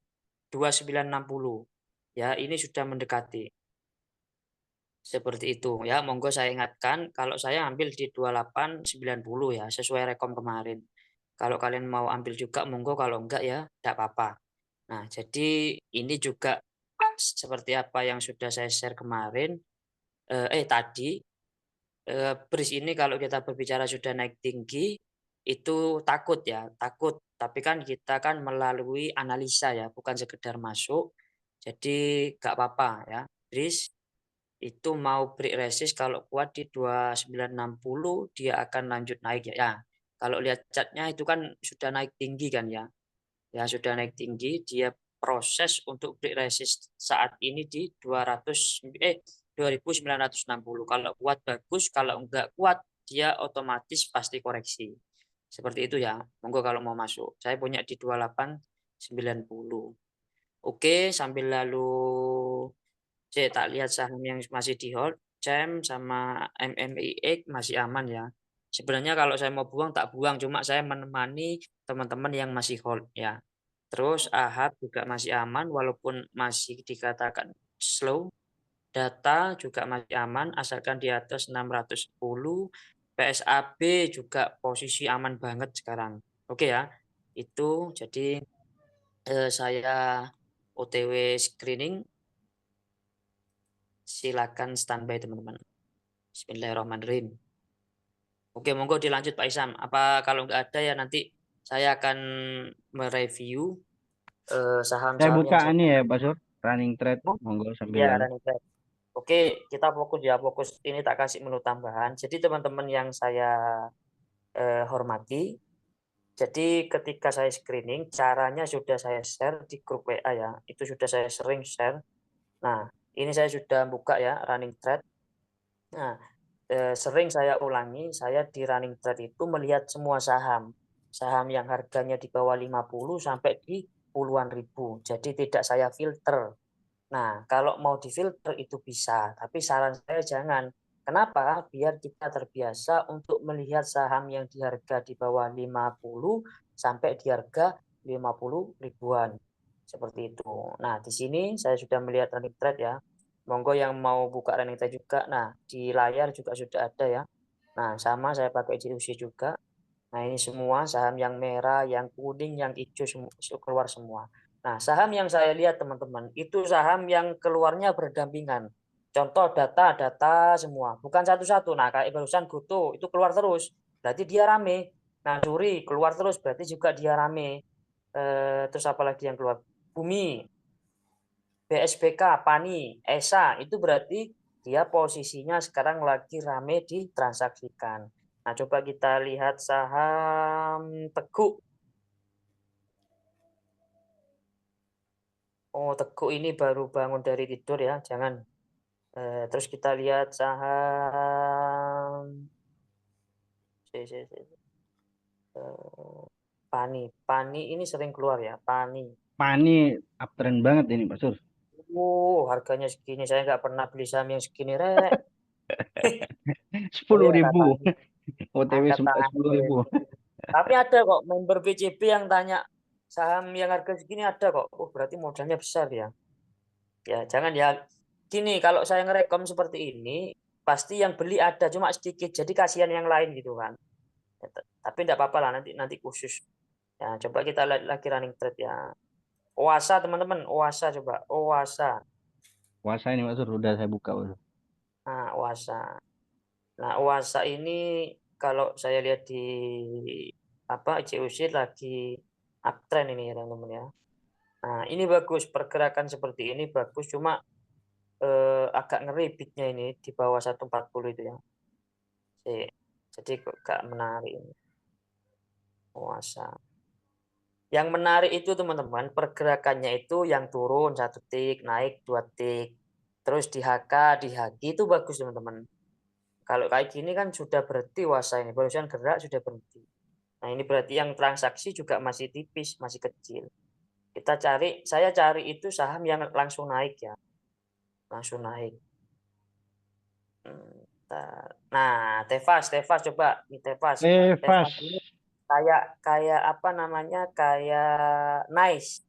Ya, ini sudah mendekati. Seperti itu ya, monggo saya ingatkan, kalau saya ambil di 2890 ya, sesuai rekom kemarin. Kalau kalian mau ambil juga monggo, kalau enggak ya enggak apa-apa. Nah, jadi ini juga seperti apa yang sudah saya share kemarin tadi, BRIS ini kalau kita berbicara sudah naik tinggi, itu takut ya, takut. Tapi kan kita kan melalui analisa ya, bukan sekedar masuk. Jadi enggak apa-apa ya. BRIS itu mau break resist kalau kuat di 2960 dia akan lanjut naik ya. Ya, kalau lihat chartnya itu kan sudah naik tinggi kan ya. Ya sudah naik tinggi, dia proses untuk break resist saat ini di 2960. Kalau kuat bagus, kalau enggak kuat dia otomatis pasti koreksi. Seperti itu ya. Monggo kalau mau masuk. Saya punya di 2890. Oke, sambil lalu saya tak lihat saham yang masih di hold, CEM sama MMIX masih aman ya. Sebenarnya kalau saya mau buang tak buang, cuma saya menemani teman-teman yang masih hold ya. Terus AHAB juga masih aman walaupun masih dikatakan slow. Data juga masih aman asalkan di atas 610. PSAB juga posisi aman banget sekarang. Oke ya. Itu jadi saya OTW screening. Silakan standby teman-teman. Bismillahirrahmanirrahim. Oke, monggo dilanjut Pak Isam. Apa kalau nggak ada ya nanti saya akan mereview Saya saham-saham buka yang saya. ini ya Pak Sur, running trade. Oh, Monggo sambil ya, lalu. running trade. Oke, kita fokus ya, fokus ini tak kasih menu tambahan. Jadi teman-teman yang saya hormati, jadi ketika saya screening, caranya sudah saya share di grup WA ya. Itu sudah saya sering share. Nah, ini saya sudah buka ya running trade. Nah, sering saya ulangi, saya di running trade itu melihat semua saham. Saham yang harganya di bawah 50 sampai di puluhan ribu. Jadi tidak saya filter. Nah, kalau mau difilter itu bisa, tapi saran saya jangan. Kenapa? Biar kita terbiasa untuk melihat saham yang di harga di bawah 50 sampai di harga 50 ribuan. Seperti itu. Nah, di sini saya sudah melihat running trade ya. Monggo yang mau buka running trade juga. Nah, di layar juga sudah ada ya. Nah, sama saya pakai JUC juga. Nah, ini semua saham yang merah, yang kuning, yang hijau keluar semua. Nah, saham yang saya lihat teman-teman, itu saham yang keluarnya berdampingan. Contoh data-data semua, bukan satu-satu. Nah, kayak barusan Goto itu keluar terus, berarti dia rame. Nah, Suri keluar terus, berarti juga dia rame. Terus apa lagi yang keluar? Bumi, BSBK, Pani, ESA, itu berarti dia posisinya sekarang lagi rame ditransaksikan. Nah, coba kita lihat saham Teguk. Oh, Teguk ini baru bangun dari tidur ya, jangan. Terus kita lihat saham Pani. Pani ini sering keluar ya, Pani. Pani uptrend banget ini Pak Sur. harganya segini. Saya nggak pernah beli saham yang segini, Rek. Oh 10.000. katanya. OTW Angkat tangan. 10.000. Tapi ada kok member BCB yang tanya saham yang harga segini ada kok. Oh, berarti modalnya besar ya. Ya, jangan ya. Gini, kalau saya ngerekom seperti ini, pasti yang beli ada cuma sedikit. Jadi kasihan yang lain gitu kan. Ya, tapi enggak apa-apa lah nanti khusus. Ya, coba kita lihat lagi running trade ya. Oasa teman-teman, Oasa coba. Oasa. Puasa ini Pak Sur, udah saya buka Pak Sur. Nah, Oasa. Nah, Oasa ini kalau saya lihat di ICUC lagi uptrend ini ya teman-teman ya. Nah, ini bagus pergerakan seperti ini bagus cuma agak ngeri bitnya ini di bawah 140 itu ya. Jadi agak menarik ini. Oasa. Yang menarik itu teman-teman pergerakannya itu yang turun 1 tik, naik 2 tik. Terus di HK, di HG itu bagus teman-teman. Kalau kayak gini kan sudah berhenti Oasa ini, barusan gerak sudah berhenti. Nah, ini berarti yang transaksi juga masih tipis, masih kecil. Saya cari itu saham yang langsung naik ya. Langsung naik. Nah, Tevas coba. Ini Tevas ini kayak apa namanya? Kayak Nice.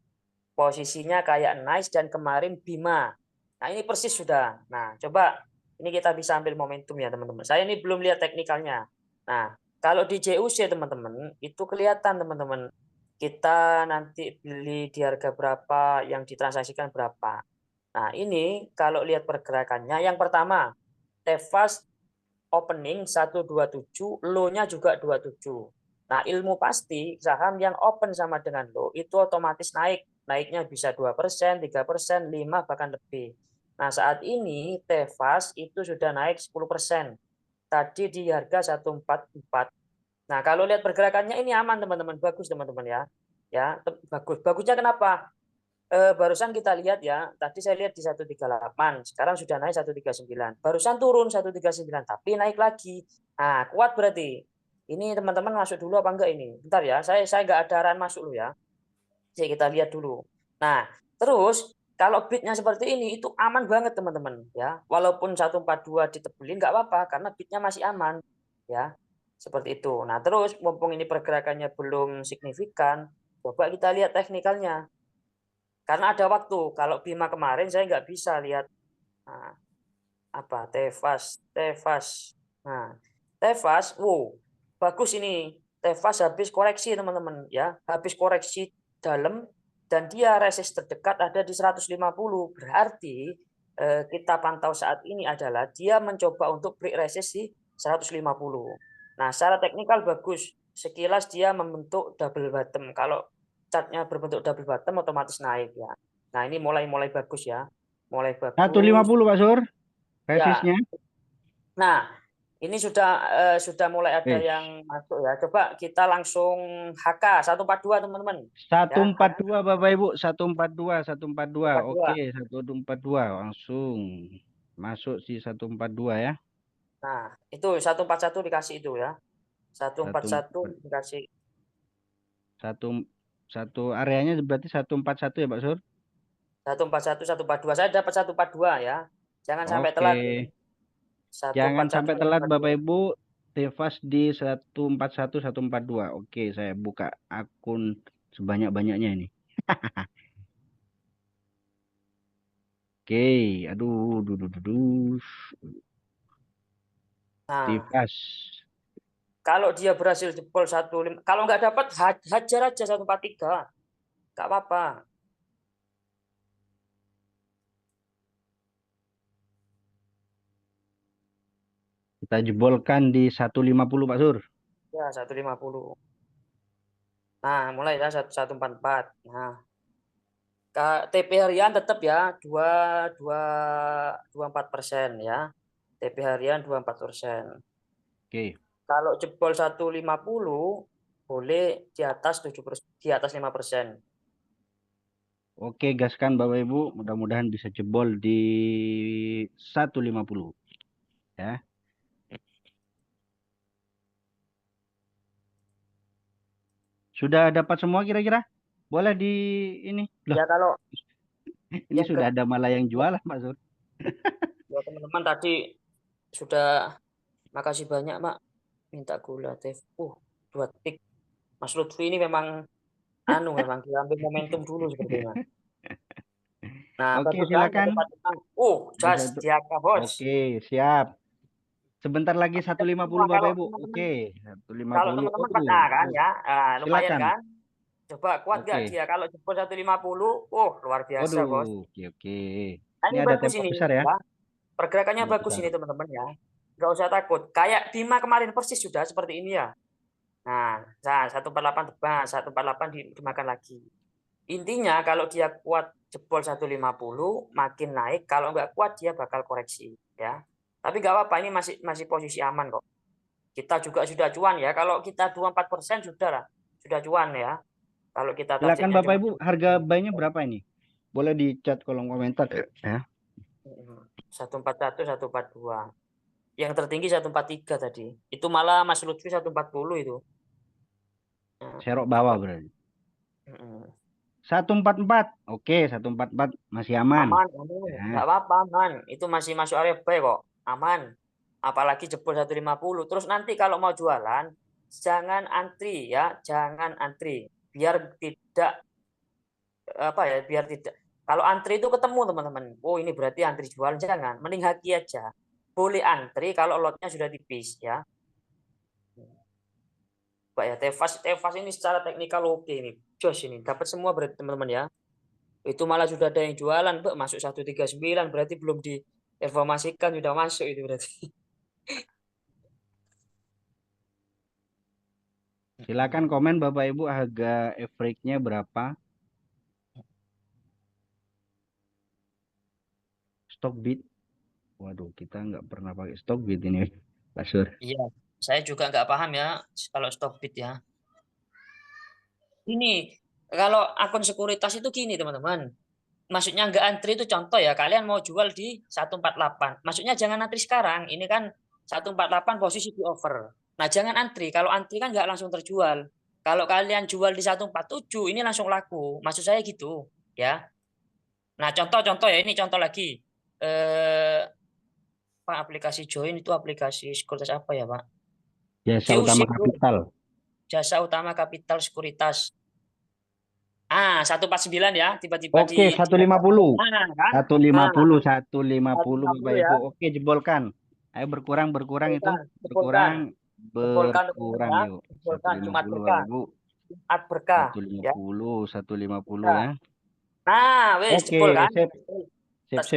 Posisinya kayak Nice dan kemarin Bima. Nah, ini persis sudah. Nah, coba ini kita bisa ambil momentum ya, teman-teman. Saya ini belum lihat teknikalnya. Nah, kalau di JUC teman-teman, itu kelihatan teman-teman. Kita nanti beli di harga berapa, yang ditransaksikan berapa. Nah, ini kalau lihat pergerakannya, yang pertama, Tevas opening 127, low-nya juga 27. Nah, ilmu pasti saham yang open sama dengan low itu otomatis naik. Naiknya bisa 2%, 3%, 5 bahkan lebih. Nah, saat ini Tevas itu sudah naik 10%. Tadi di harga 144. Nah, kalau lihat pergerakannya ini aman teman-teman, bagus teman-teman ya. Ya, bagus. Bagusnya kenapa? Barusan kita lihat ya, tadi saya lihat di 138, sekarang sudah naik 139. Barusan turun 139, tapi naik lagi. Nah, kuat berarti. Ini teman-teman masuk dulu apa enggak ini? Bentar ya, saya nggak ada arahan masuk dulu ya. Jadi kita lihat dulu. Nah, terus kalau bitnya seperti ini itu aman banget teman-teman ya. Walaupun 142 ditebelin nggak apa-apa karena bitnya masih aman ya. Seperti itu. Nah, terus mumpung ini pergerakannya belum signifikan, coba kita lihat teknikalnya. Karena ada waktu. Kalau Bima kemarin saya nggak bisa lihat Tevas. Nah, Tevas, wow, bagus ini. Tevas habis koreksi teman-teman ya, habis koreksi dalam dan dia resist terdekat ada di 150. Berarti kita pantau saat ini adalah dia mencoba untuk break resist di 150. Nah, secara teknikal bagus. Sekilas dia membentuk double bottom. Kalau chartnya berbentuk double bottom otomatis naik ya. Nah, ini mulai bagus ya. Mulai bagus. 150 Pak Sur, Ya. resistnya. Nah, ini sudah mulai ada yang masuk ya. Coba kita langsung HK 142 teman-teman. 142 Bapak Ibu, 142. 142. Oke, 142 langsung masuk si 142 ya. Nah, itu 141 dikasih itu ya. 141 dikasih. Satu areanya berarti 141 ya Pak Sur? 141, 142. Saya dapat 142 ya. Jangan sampai telat. Jangan sampai 141, telat 142. Bapak Ibu. Tevas di 141, 142. Oke, saya buka akun sebanyak-banyaknya ini. Oke, aduh, Nah, Tevas. kalau dia berhasil jebol 15, kalau nggak dapat hajar aja 143. Nggak apa-apa. Kita jebolkan di 150 Pak Sur. Ya, 150. Nah, mulai ya 144. Nah, TP harian tetap ya 24% ya. TP harian 24%. Oke. Kalau jebol 150 boleh di atas 7%, di atas 5%. Oke, gaskan Bapak Ibu. Mudah-mudahan bisa jebol di 150 ya. Sudah dapat semua kira-kira? Boleh di ini. Loh. Ya Ini Yang sudah ada malah yang jualan, Pak Sur. kedua teman-teman tadi sudah, makasih banyak Mak, minta gula teh. 2 tik. Mas Lutfi ini memang memang diambil momentum dulu sepertinya. Nah, Oke, bagus kan? silakan. Ada Jas satu. Diaka Bos. Oke, siap. Sebentar lagi 150 Bapak Kalau Ibu. teman-teman Oke, kalau 150. teman-teman Oh, pernah kan ya, lumayan silakan. kan? Coba kuat nggak Oke. dia kalau jempol 150? Luar biasa Bos. Waduh, oke. Nah, Ini ini ada bagus tempo ini besar ya. ya. Pergerakannya Tempo bagus besar. ini teman-teman ya. Nggak usah takut. Kayak Bima kemarin persis sudah seperti ini ya. Nah, 148 tebas, 148 dimakan lagi. Intinya kalau dia kuat jebol 150 makin naik, kalau nggak kuat dia bakal koreksi ya. Tapi nggak apa-apa, ini masih posisi aman kok. Kita juga sudah cuan ya. Kalau kita 24% sudah lah, sudah cuan ya. Kalau kita Silakan targetnya Bapak cuma Ibu, harga buy-nya berapa ini? Boleh di chat kolom komentar ya. 141, 142. Yang tertinggi 143 tadi. Itu malah Mas Lutfi 140 itu. Serok bawah berarti. 144. Oke, 144 masih aman. Aman. Ya. Nggak apa-apa, aman. Itu masih masuk area buy kok. Aman. Apalagi jebol 150. Terus nanti kalau mau jualan, jangan antri ya. Jangan antri. Biar tidak, biar tidak. Kalau antri itu ketemu teman-teman. Ini berarti antri jual. Jangan. Mending haki aja. Boleh antri kalau lotnya sudah tipis ya. Pak ya, Tefas ini secara teknikal oke ini. Jos ini. Dapat semua berarti teman-teman ya. Itu malah sudah ada yang jualan, Mbak, masuk 139 berarti belum diinformasikan sudah masuk itu berarti. Silakan komen Bapak Ibu harga average-nya berapa? Stockbit. Waduh, kita nggak pernah pakai Stockbit ini, Pak Sur. Iya, saya juga nggak paham ya kalau Stockbit ya. Ini kalau akun sekuritas itu gini teman-teman. Maksudnya nggak antri itu contoh ya, kalian mau jual di 148. Maksudnya jangan antri sekarang. Ini kan 148 posisi di over. Nah, jangan antri. Kalau antri kan nggak langsung terjual. Kalau kalian jual di 147 ini langsung laku. Maksud saya gitu, ya. Nah, contoh ya, ini contoh lagi. Pak, aplikasi join itu aplikasi sekuritas apa ya, Pak? Jasa JUC, Utama Kapital. Jasa Utama Kapital Sekuritas. 149 ya, tiba-tiba Oke, 150. kan? 150 Bapak ya. Ibu. Oke, jebolkan. Ayo berkurang itu. Berkurang ya. yuk. Jebolkan, Jumat 150 berkah. Bapak Ibu. Jumat berkah. 150 ya. Nah, wes Oke, jebol kan? sip.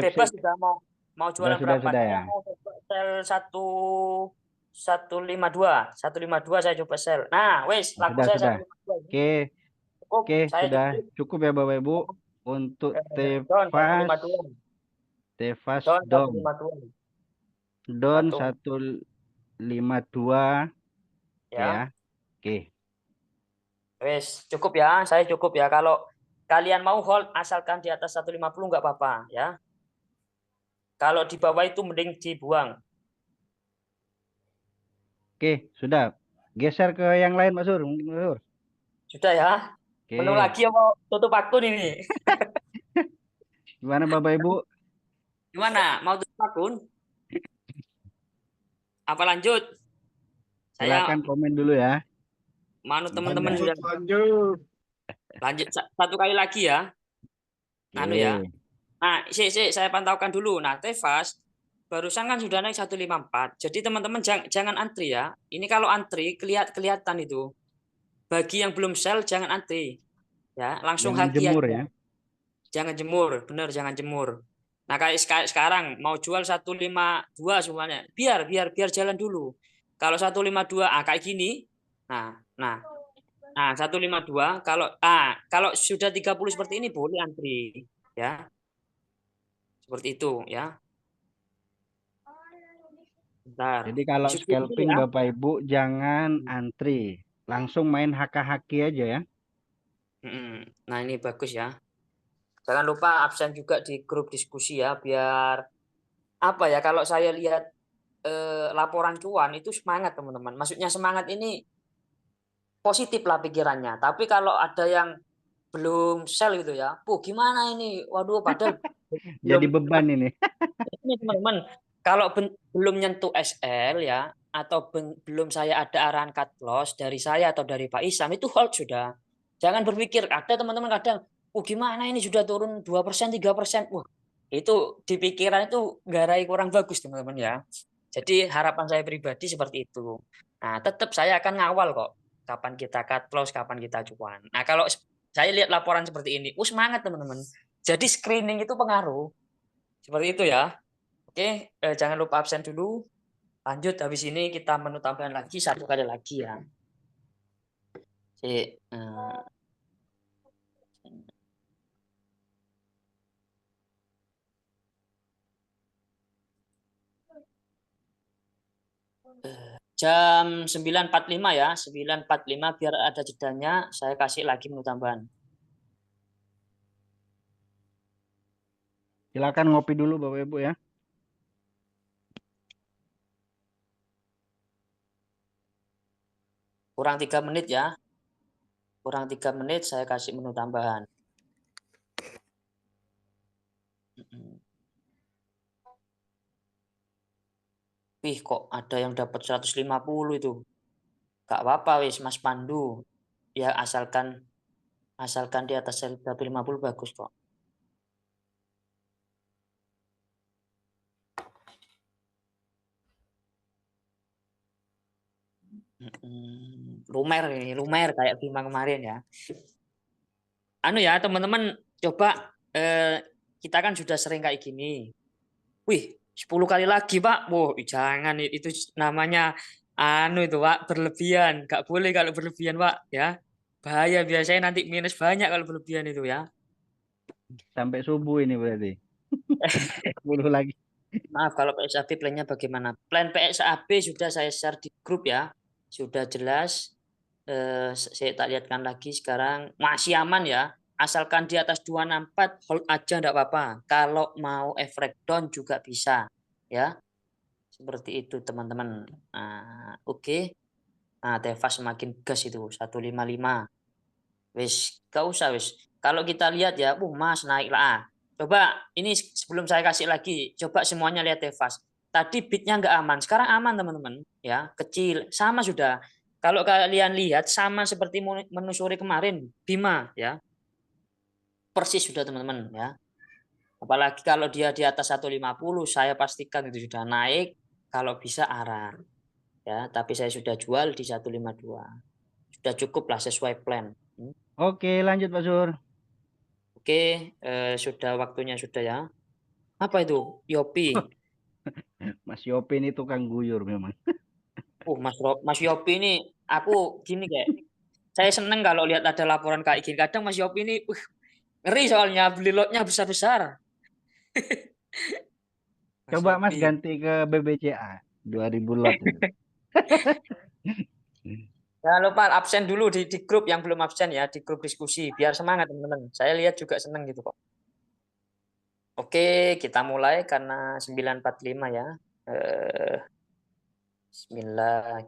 Bebas sudah mau jualan berapa? Sudah ya. Mau sel 152 saya coba sel. Nah, wes laku saya 152. Oke, saya sudah cukup ya Bapak Ibu untuk Tefas Don 152 ya. Oke. Wes, cukup ya. Saya cukup ya. Kalau kalian mau hold asalkan di atas 150 nggak apa-apa ya. Kalau di bawah itu mending dibuang. Oke, sudah. Geser ke yang lain, Mas Sur. Mungkin Mas Sur. Sudah ya. Oke. Penuh lagi ya mau tutup akun ini. Gimana Bapak Ibu? Gimana? Mau tutup akun? Apa lanjut? Silakan komen dulu ya. Manut teman-teman sudah. Lanjut satu kali lagi ya. Ya. Nah, saya pantaukan dulu. Nah, Tefas barusan kan sudah naik 154. Jadi teman-teman jangan antri ya. Ini kalau antri kelihatan itu. Bagi yang belum sell jangan antri. Ya, langsung Jangan haki jemur aja. ya. Jangan jemur, bener jangan jemur. Nah, kayak sekarang mau jual 152 semuanya. Biar jalan dulu. Kalau 152 kayak gini. Nah, 152 kalau sudah 30 seperti ini boleh antri ya. Seperti itu ya. Bentar. Jadi kalau scalping ya. Bapak Ibu jangan antri. Langsung main haki aja ya. Nah, ini bagus ya. Jangan lupa absen juga di grup diskusi ya, biar kalau saya lihat laporan cuan itu semangat teman-teman. Maksudnya semangat ini positif lah pikirannya. Tapi kalau ada yang belum sell gitu ya. Gimana ini? Waduh, padahal Jadi belum beban ini. ini teman-teman. Kalau belum nyentuh SL ya, atau belum saya ada arahan cut loss dari saya atau dari Pak Isam, itu hold sudah. Jangan berpikir, ada teman-teman kadang, gimana ini sudah turun 2%, 3%. Wah, itu di pikiran itu garai kurang bagus teman-teman ya. Jadi harapan saya pribadi seperti itu. Nah, tetap saya akan ngawal kok. Kapan kita cut loss, kapan kita cuan. Nah, kalau saya lihat laporan seperti ini, semangat teman-teman. Jadi screening itu pengaruh. Seperti itu ya. Oke, jangan lupa absen dulu. Lanjut, habis ini kita menu tambahan lagi, satu kali lagi ya. Oke, jam 9.45 ya, 9.45 biar ada jedanya, saya kasih lagi menu tambahan. Silakan ngopi dulu Bapak Ibu ya. Kurang 3 menit ya. Kurang 3 menit saya kasih menu tambahan. Kok ada yang dapat 150 itu. Gak apa-apa wis Mas Pandu. Ya asalkan di atas 150 bagus kok. Lumer kayak Bima kemarin ya. Ya teman-teman, coba kita kan sudah sering kayak gini. 10 kali lagi Pak. Jangan itu namanya itu Pak, berlebihan. Gak boleh kalau berlebihan Pak ya. Bahaya, biasanya nanti minus banyak kalau berlebihan itu ya. Sampai subuh ini berarti. 10 lagi. Maaf kalau PSAB plannya bagaimana? Plan PSAB sudah saya share di grup ya. Sudah jelas. Saya tak lihatkan lagi sekarang. Masih aman ya. Asalkan di atas 264 hold aja enggak apa-apa. Kalau mau efek down juga bisa ya. Seperti itu teman-teman. Oke. Nah, Tevas semakin gas itu 155. Wis, gak usah wis. Kalau kita lihat ya, Mas naik lah. Coba ini sebelum saya kasih lagi, coba semuanya lihat Tevas. Tadi bitnya nggak aman, sekarang aman teman-teman. Ya, kecil, sama sudah. Kalau kalian lihat sama seperti menu sore kemarin, Bima ya, persis sudah teman-teman ya. Apalagi kalau dia di atas 150, saya pastikan itu sudah naik. Kalau bisa arah ya, tapi saya sudah jual di 152. Sudah cukup lah sesuai plan. Oke, lanjut Pak Sur. Oke, sudah waktunya sudah ya. Apa itu? Yopi. Mas Yopi ini tukang guyur memang. Mas Yopi ini aku gini kayak saya seneng kalau lihat ada laporan kayak gini. Kadang Mas Yopi ini ngeri soalnya beli lotnya besar-besar. Coba Mas Yopi. ganti ke BBCA 2000 lot itu. Jangan lupa absen dulu di grup yang belum absen ya, di grup diskusi biar semangat teman-teman. Saya lihat juga seneng gitu kok. Oke, kita mulai karena 9.45 ya.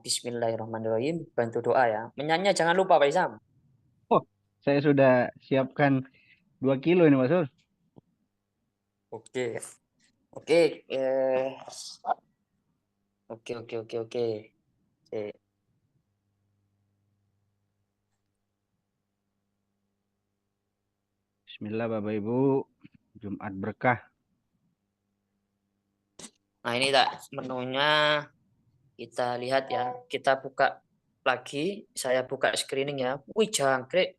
Bismillahirrahmanirrahim. Bantu doa ya. Menyanyi jangan lupa Pak Isam. Oh, saya sudah siapkan 2 kilo ini Mas Sur. Oke. Oke. Oke. Bismillah Bapak Ibu. Jumat berkah. Nah ini tak menunya kita lihat ya. Kita buka lagi. Saya buka screening ya. Jangkrik.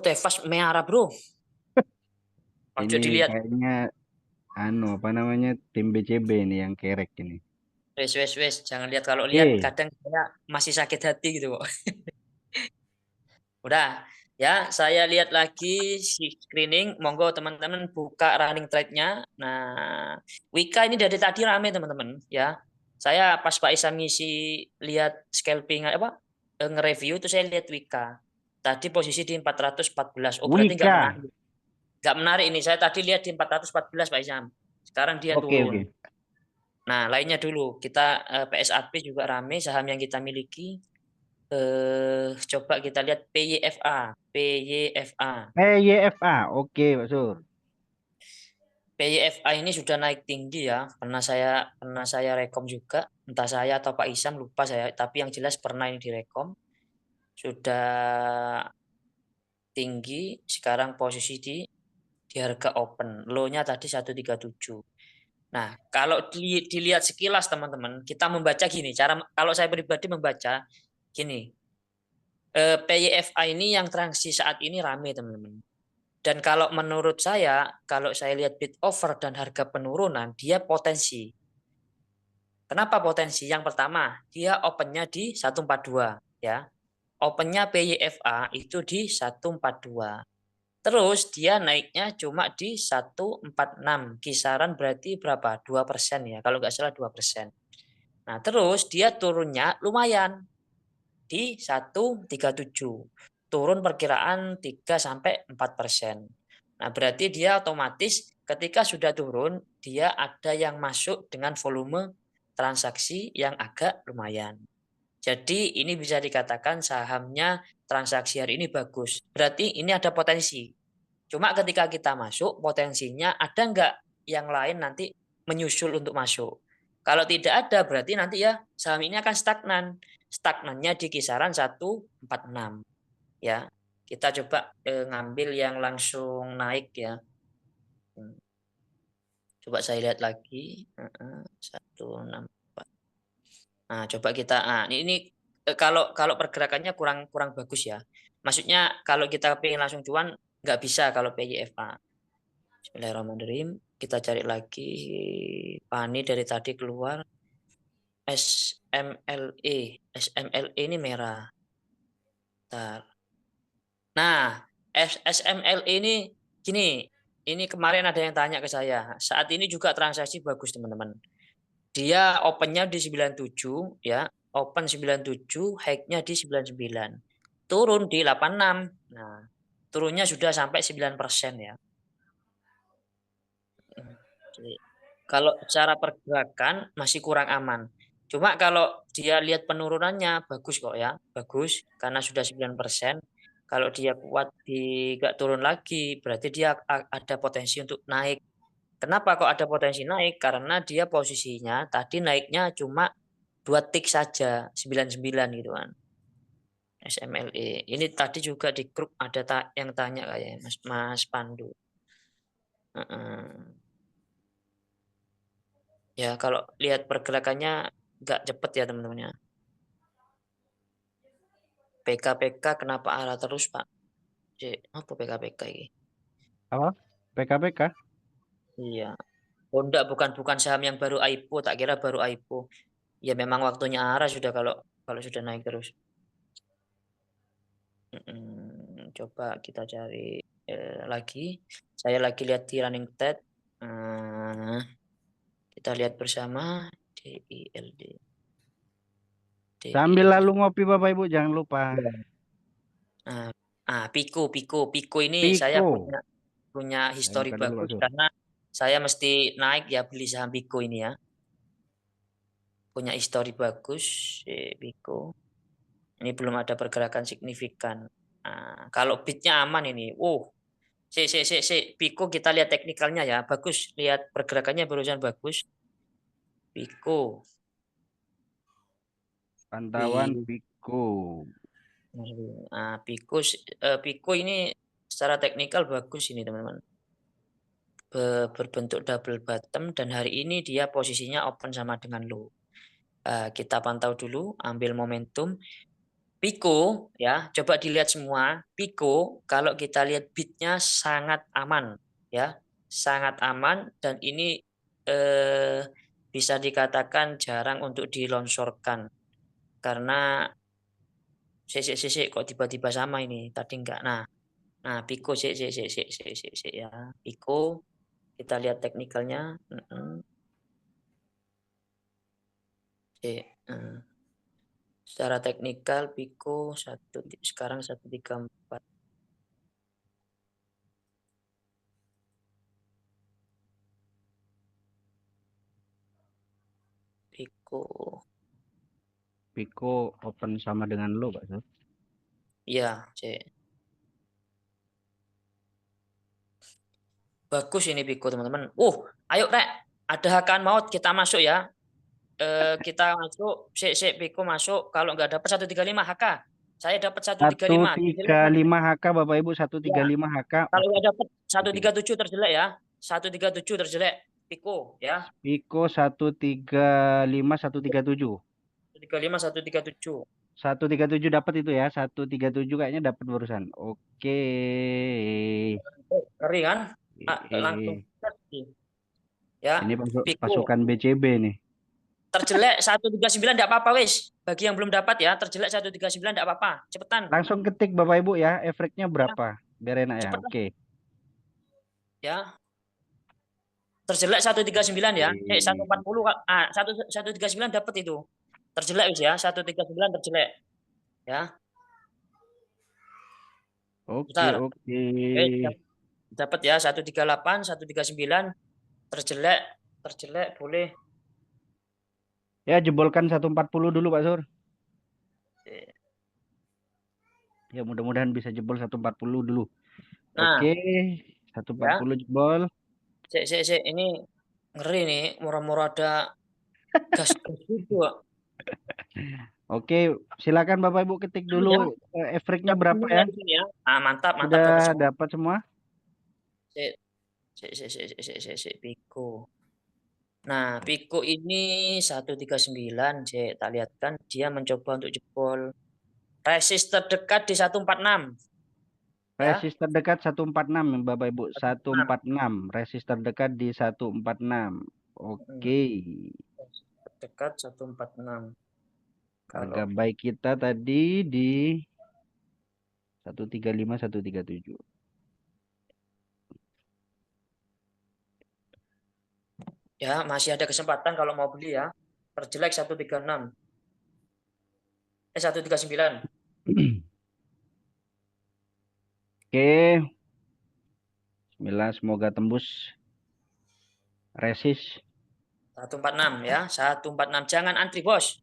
Tevas merah bro. Ojo Ini dilihat. kayaknya apa namanya tim BCB ini yang kerek ini. Wes. Jangan lihat, kalau lihat Oke. kadang saya masih sakit hati gitu kok. Udah ya, saya lihat lagi screening. Monggo teman-teman buka running trade-nya. Nah, Wika ini dari tadi rame teman-teman ya. Saya pas Pak Isam ngisi lihat scalping nge-review itu saya lihat Wika. Tadi posisi di 414. Berarti nggak Wika. menarik. Nggak menarik ini. Saya tadi lihat di 414 Pak Isam. Sekarang dia Oke. turun. Nah, lainnya dulu. Kita PSAP juga rame, saham yang kita miliki. Coba kita lihat PYFA. YFA, oke Pak Sur. PYFA ini sudah naik tinggi ya. Pernah saya rekom juga. Entah saya atau Pak Isam lupa saya. Tapi yang jelas pernah ini direkom. Sudah tinggi. Sekarang posisi di harga open. Low-nya tadi 137. Nah, kalau dilihat sekilas teman-teman, kita membaca gini. Kalau saya pribadi membaca gini. PYFA ini yang transaksi saat ini rame teman-teman. Dan kalau menurut saya, kalau saya lihat bid offer dan harga penurunan, dia potensi. Kenapa potensi? Yang pertama, dia opennya di 142 ya. Opennya PYFA itu di 142. Terus dia naiknya cuma di 146. Kisaran berarti berapa? 2% ya. Kalau nggak salah 2%. Nah, terus dia turunnya lumayan di 137. Turun perkiraan 3 sampai 4%. Nah, berarti dia otomatis ketika sudah turun, dia ada yang masuk dengan volume transaksi yang agak lumayan. Jadi ini bisa dikatakan sahamnya transaksi hari ini bagus. Berarti ini ada potensi. Cuma ketika kita masuk, potensinya ada nggak yang lain nanti menyusul untuk masuk. Kalau tidak ada, berarti nanti ya saham ini akan stagnan. Stagnannya di kisaran 146. Ya, kita coba ngambil yang langsung naik ya. Coba saya lihat lagi. 164. Nah, coba kita. Nah, ini kalau pergerakannya kurang bagus ya. Maksudnya kalau kita pengen langsung cuan nggak bisa kalau PYFA. Bismillahirrahmanirrahim. Kita cari lagi Pani dari tadi keluar. SMLE. SMLE ini merah. Bentar. Nah, SMLE ini gini. Ini kemarin ada yang tanya ke saya. Saat ini juga transaksi bagus teman-teman. Dia opennya di 97 ya. Open 97, high-nya di 99. Turun di 86. Nah, turunnya sudah sampai 9% ya. Jadi, kalau secara pergerakan masih kurang aman. Cuma kalau dia lihat penurunannya bagus kok ya, bagus karena sudah 9%. Kalau dia kuat nggak turun lagi, berarti dia ada potensi untuk naik. Kenapa kok ada potensi naik? Karena dia posisinya tadi naiknya cuma 2 tick saja, 99 gitu kan. SMLE. Ini tadi juga di grup ada yang tanya kayak Mas Pandu. Ya, kalau lihat pergerakannya nggak cepet ya teman-teman ya. PKPK kenapa arah terus Pak? Apa PKPK ini? Apa? PKPK? Iya. Oh enggak, bukan saham yang baru IPO, tak kira baru IPO. Ya memang waktunya arah sudah kalau sudah naik terus. Coba kita cari lagi. Saya lagi lihat di running TED. Kita lihat bersama DILD. Sambil lalu ngopi Bapak Ibu jangan lupa. Pico ini saya Pico. punya histori buka dulu, Pak bagus Sur. karena saya mesti naik ya beli saham Pico ini ya. Punya histori bagus Pico. Ini belum ada pergerakan signifikan. Nah, kalau bidnya aman ini. Pico kita lihat teknikalnya ya. Bagus, lihat pergerakannya barusan bagus. Pico. Pantauan Pico. Nah, Pico ini secara teknikal bagus ini teman-teman. Berbentuk double bottom dan hari ini dia posisinya open sama dengan low. Kita pantau dulu, ambil momentum. Pico ya, coba dilihat semua. Pico kalau kita lihat bidnya sangat aman ya, sangat aman dan ini bisa dikatakan jarang untuk dilonsorkan karena kok tiba-tiba sama ini tadi enggak. Nah Pico ya, Pico kita lihat teknikalnya. Secara teknikal Pico sekarang 134. Pico. Piko open sama dengan lo, Pak Sur. Iya, Cek. Bagus ini Piko, teman-teman. Ayo, Rek. Ada hakan maut, kita masuk ya. Kita masuk, Piko masuk. Kalau nggak dapat 135 HK. Saya dapat 135. Terjelek. 135 HK, Bapak Ibu, Ya, 135 HK. kalau Oke. nggak dapat 137 terjelek ya. 137 terjelek. Piko ya. Piko 135 137. 135 137. 137 dapat itu ya. 137 kayaknya dapat barusan. Oke. Ngeri kan? Langsung Eh, ya. Ini Piko pasukan BCB nih. terjelek 139 enggak apa-apa wis. Bagi yang belum dapat ya, terjelek 139 enggak apa-apa. Cepetan. Langsung ketik Bapak Ibu ya. Efeknya berapa? Biar enak ya. Cepetan Oke. ya. Terjelek 139 ya. 140 139 dapat itu. Terjelek wis ya, 139 terjelek. Ya. Oke, Bentar. oke. Dapat ya 138, 139 terjelek boleh. Ya, jebolkan 140 dulu Pak Sur. Ya, mudah-mudahan bisa jebol 140 dulu. Nah, Oke, ya. 140 jebol. Ini ngeri nih, murah-murah ada gas gitu. Oke, silakan Bapak Ibu ketik dulu efeknya berapa ya? Di sini ya. Mantap, Sudah dapat semua. dapat semua? Piko. Nah, Piko ini 139, tak lihat kan dia mencoba untuk jebol. Resist terdekat di 146. Ya. Resist terdekat 146 Bapak Ibu, 146. Resist terdekat di 146. Oke. Terdekat 146. Harga baik kita tadi di 135 137. Ya, masih ada kesempatan kalau mau beli ya. Terjelek 136. 139. Oke. Bismillah, semoga tembus. Resist 146 ya, 146. Jangan antri, Bos.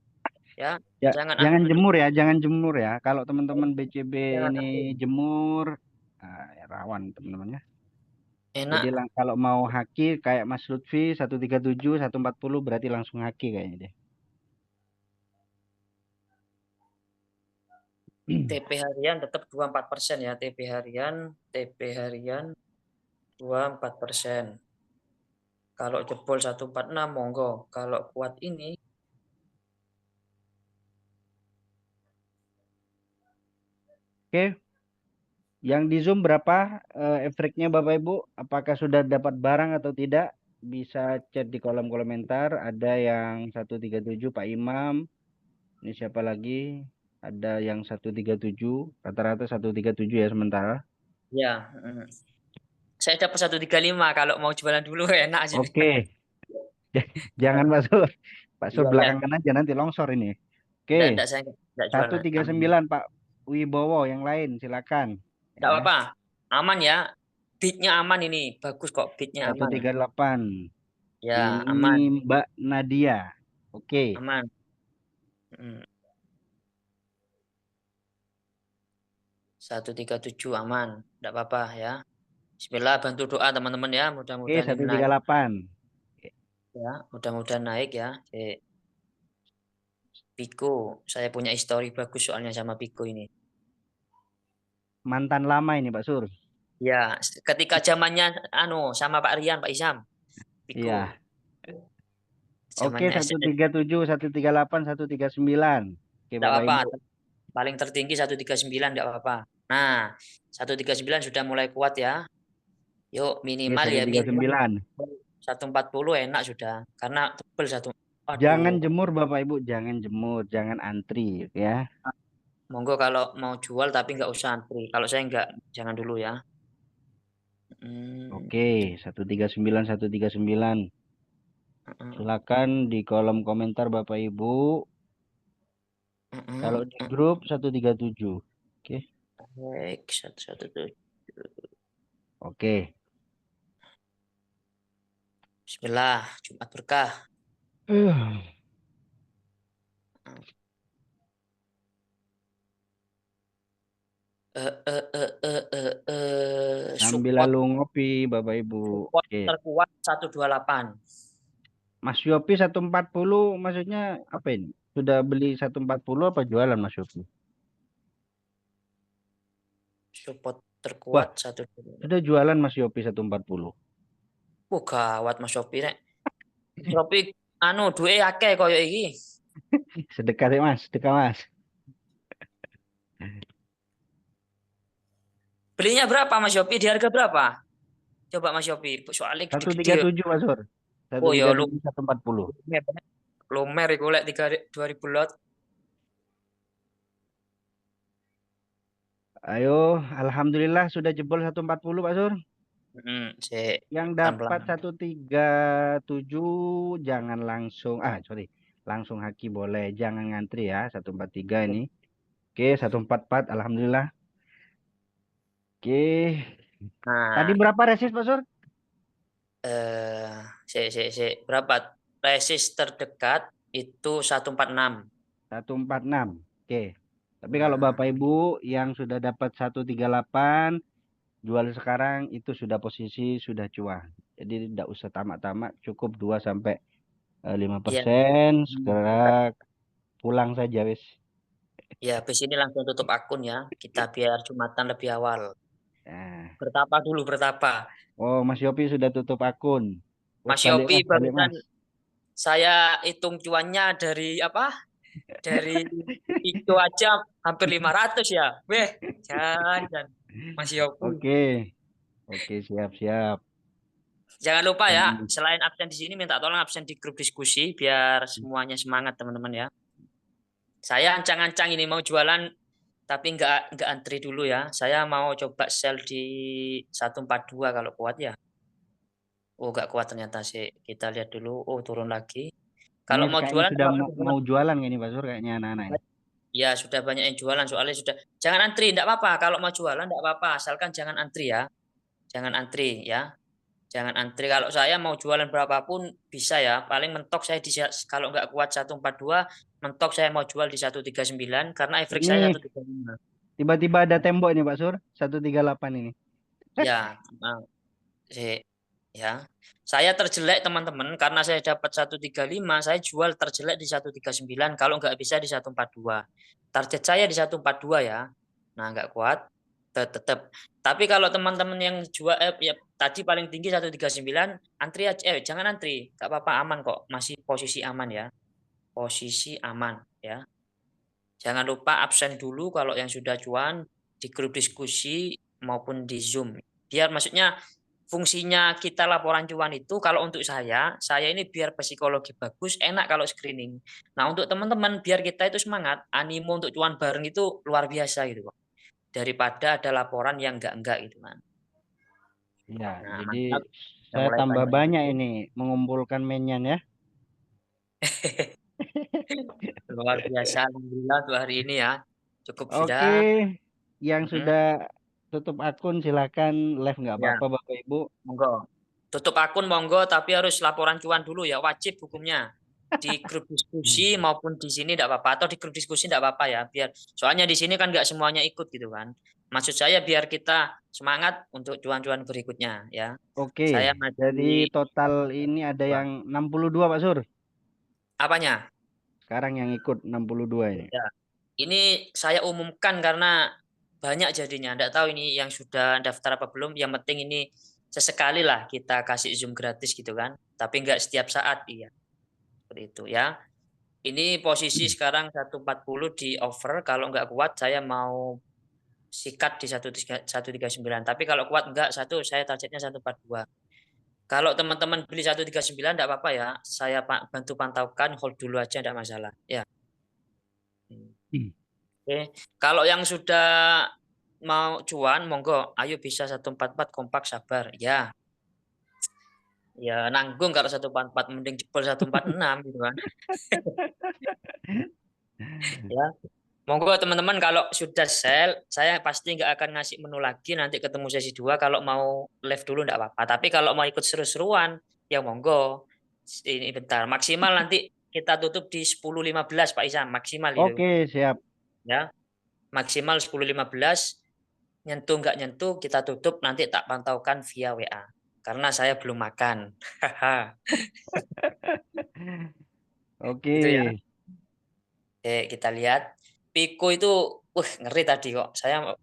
Ya, ya, jangan jangan antri. jemur ya, jangan jemur ya. Kalau teman-teman BCB Jangan ini antri. jemur, ya rawan teman-teman ya. Enak. Jadi kalau mau haki kayak Mas Lutfi 137 140 berarti langsung haki kayaknya deh. TP harian tetap 24% ya. TP harian 24%. Kalau jebol 146 monggo. Kalau kuat ini Oke. Yang di Zoom berapa efeknya Bapak Ibu? Apakah sudah dapat barang atau tidak? Bisa chat di kolom komentar. Ada yang 137 Pak Imam. Ini siapa lagi? Ada yang 137. Rata-rata 137 ya sementara. ya. Saya dapat 135 kalau mau jualan dulu enak sih. Oke. Jangan Pak Sur. Pak Sur Iya, belakangan aja nanti longsor ini. Oke. Enggak, saya enggak jual. 139 Pak Wibowo yang lain silakan. Enggak Ya. apa-apa. Aman ya. Beatnya aman ini. Bagus kok beatnya aman. 138. Ya, Ini aman. Mbak Nadia. Oke. Aman. 137 aman. Enggak apa-apa ya. Bismillah, bantu doa teman-teman ya. Oke, Mudah-mudahan ini naik. 138. Ya, mudah-mudahan naik ya. Piko, saya punya histori bagus soalnya sama Piko ini. Mantan lama ini Pak Sur. Ya, ketika zamannya sama Pak Rian, Pak Isam. Piko. Iya. Oke, Zamannya SS. 137, 138, 139. Oke, Enggak Bapak apa-apa. Ibu. Paling tertinggi 139 enggak apa-apa. Nah, 139 sudah mulai kuat ya. Yuk minimal Oke, ya minimal 139. 140 enak sudah. Karena tebel satu. Jangan Aduh. jemur Bapak Ibu, jangan jemur, jangan antri ya. Monggo kalau mau jual tapi nggak usah antri. Kalau saya nggak, jangan dulu ya. Oke, 139, 139. Silakan di kolom komentar Bapak Ibu. Kalau di grup 137. Oke. Baik, 117. Oke. Bismillah, Jumat berkah. Sambil Support lalu ngopi, Bapak Ibu. Oke. terkuat 128. Mas Yopi 140 maksudnya apa ini? Sudah beli 140 apa jualan Mas Yopi? Support Wah, terkuat 128. sudah jualan Mas Yopi 140. Wah, gawat Mas Shopee nek. Shopee anu duwe akeh koyo iki. Sedekah deh Mas, sedekah Mas. Belinya berapa Mas Shopee? Di harga berapa? Coba Mas Shopee, soalnya gede-gede. 137 Mas Sur. Oh ya lu 137 140. lumer iku lek 2000 lot. Ayo, alhamdulillah sudah jebol 140 Pak Sur. Sik Yang dapat pelan-pelan. 137 jangan langsung sorry. Langsung haki boleh, jangan ngantri ya 143 ini. Oke, 144 alhamdulillah. Oke. Tadi Nah, berapa resist Pak Sur? sik berapa? Resist terdekat itu 146. 146. Oke. Tapi kalau Nah, Bapak Ibu yang sudah dapat 138 jual sekarang itu sudah posisi sudah cuan. Jadi tidak usah tamak-tamak, cukup 2 sampai ya. 5%, segera pulang saja wis. Ya, habis ini langsung tutup akun ya. Kita biar Jumatan lebih awal. Nah. Bertapa dulu, bertapa. Oh, Mas Yopi sudah tutup akun. Mas Balik Yopi Mas, balik barusan Mas. saya hitung cuannya dari apa? Dari itu aja hampir 500 ya. Weh, jangan. Mas Yopi. Oke. Oke, siap-siap. Jangan lupa ya, Hmm. selain absen di sini minta tolong absen di grup diskusi biar semuanya semangat teman-teman ya. Saya ancang-ancang ini mau jualan tapi nggak antri dulu ya. Saya mau coba sell di 142 kalau kuat ya. Oh nggak kuat ternyata sih. Kita lihat dulu. Oh turun lagi. Ini Kalau mau kayaknya jualan sudah apa mau jualan ini Pak Sur kayaknya anak-anak ini. ya sudah banyak yang jualan soalnya sudah. Jangan antri, enggak apa-apa. Kalau mau jualan enggak apa-apa, asalkan jangan antri ya. Jangan antri ya. Jangan antri. Kalau saya mau jualan berapapun bisa ya. Paling mentok saya di kalau nggak kuat 142, mentok saya mau jual di 139 karena average saya Ini 135. tiba-tiba ada tembok ini Pak Sur, 138 ini. Ya, sih. Ya. Saya terjelek teman-teman karena saya dapat 135, saya jual terjelek di 139 kalau nggak bisa di 142. Target saya di 142 ya. Nah, nggak kuat tetap. Tapi kalau teman-teman yang jual ya, tadi paling tinggi 139, antri aja jangan antri. Nggak apa-apa aman kok, masih posisi aman ya. Posisi aman ya. Jangan lupa absen dulu kalau yang sudah cuan di grup diskusi maupun di Zoom. Biar maksudnya fungsinya kita laporan cuan itu kalau untuk saya ini biar psikologi bagus, enak kalau screening. Nah, untuk teman-teman biar kita itu semangat, animo untuk cuan bareng itu luar biasa gitu kok. Daripada ada laporan yang enggak gitu kan. Ya, Nah, jadi mantap. Udah saya mulai tambah banyak. banyak ini mengumpulkan minion ya. Luar biasa alhamdulillah untuk hari ini ya. Cukup Oke, sudah. yang Mm-mm. sudah tutup akun silakan live nggak Ya, apa-apa Bapak Ibu. monggo. Tutup akun monggo tapi harus laporan cuan dulu ya, wajib hukumnya. Di grup diskusi maupun di sini tidak apa-apa atau di grup diskusi tidak apa-apa ya, biar soalnya di sini kan nggak semuanya ikut gitu kan. Maksud saya biar kita semangat untuk cuan-cuan berikutnya ya. Oke, Saya jadi masih total ini ada yang 62 Pak Sur. apanya? Sekarang yang ikut 62 ini. Ya. Ini saya umumkan karena banyak jadinya. Tidak tahu ini yang sudah daftar apa belum. Yang penting ini sesekali lah kita kasih Zoom gratis gitu kan. Tapi nggak setiap saat iya. Seperti itu ya. Ini posisi sekarang 140 di over. Kalau nggak kuat saya mau sikat di 139. Tapi kalau kuat enggak saya targetnya 142. Kalau teman-teman beli 139 enggak apa-apa ya. Saya bantu pantaukan, hold dulu aja enggak masalah. Ya. Oke. Kalau yang sudah mau cuan, monggo, ayo bisa 144 kompak sabar. Ya. Ya nanggung kalau 144 mending jebol 146 gitu kan. Ya. Monggo teman-teman kalau sudah sell, saya pasti nggak akan ngasih menu lagi nanti ketemu sesi 2 kalau mau live dulu nggak apa-apa. Tapi kalau mau ikut seru-seruan, ya monggo. Ini bentar, maksimal nanti kita tutup di 10.15 Pak Isam, maksimal itu. Oke, siap. Ya. Maksimal 10.15. nyentuh nggak nyentuh kita tutup, nanti tak pantaukan via WA. Karena saya belum makan. Oke. Itu ya. Oke, kita lihat. Pico itu, ngeri tadi kok. Saya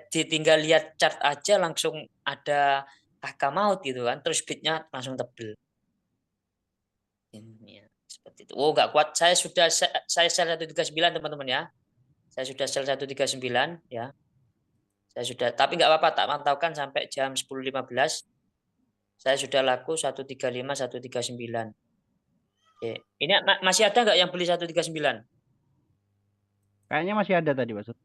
tinggal lihat chart aja langsung ada angka maut gitu kan. Terus bitnya langsung tebel. Ini ya, seperti itu. Oh, nggak kuat. Saya sell 139 teman-teman ya. Saya sudah sell 139 ya. Saya sudah, tapi nggak apa-apa, tak pantaukan sampai jam 10.15. Saya sudah laku 135, 139. Oke. Ini masih ada nggak yang beli 139? Kayaknya masih ada tadi, Pak Sur.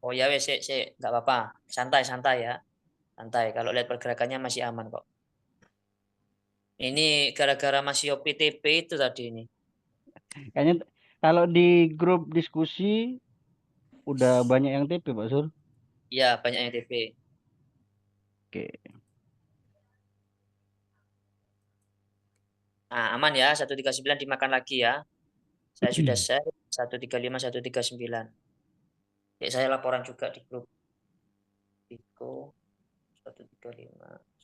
Oh ya wes, nggak apa-apa. Santai-santai ya. Santai. Kalau lihat pergerakannya masih aman kok. Ini gara-gara masih OPTP itu tadi ini. Kayaknya kalau di grup diskusi udah banyak yang TP, Pak Sur. Iya, banyak yang TP. Oke. Nah, aman ya, 139 dimakan lagi ya. Saya sudah share 135, 139. Oke, saya laporan juga di grup Pico 135,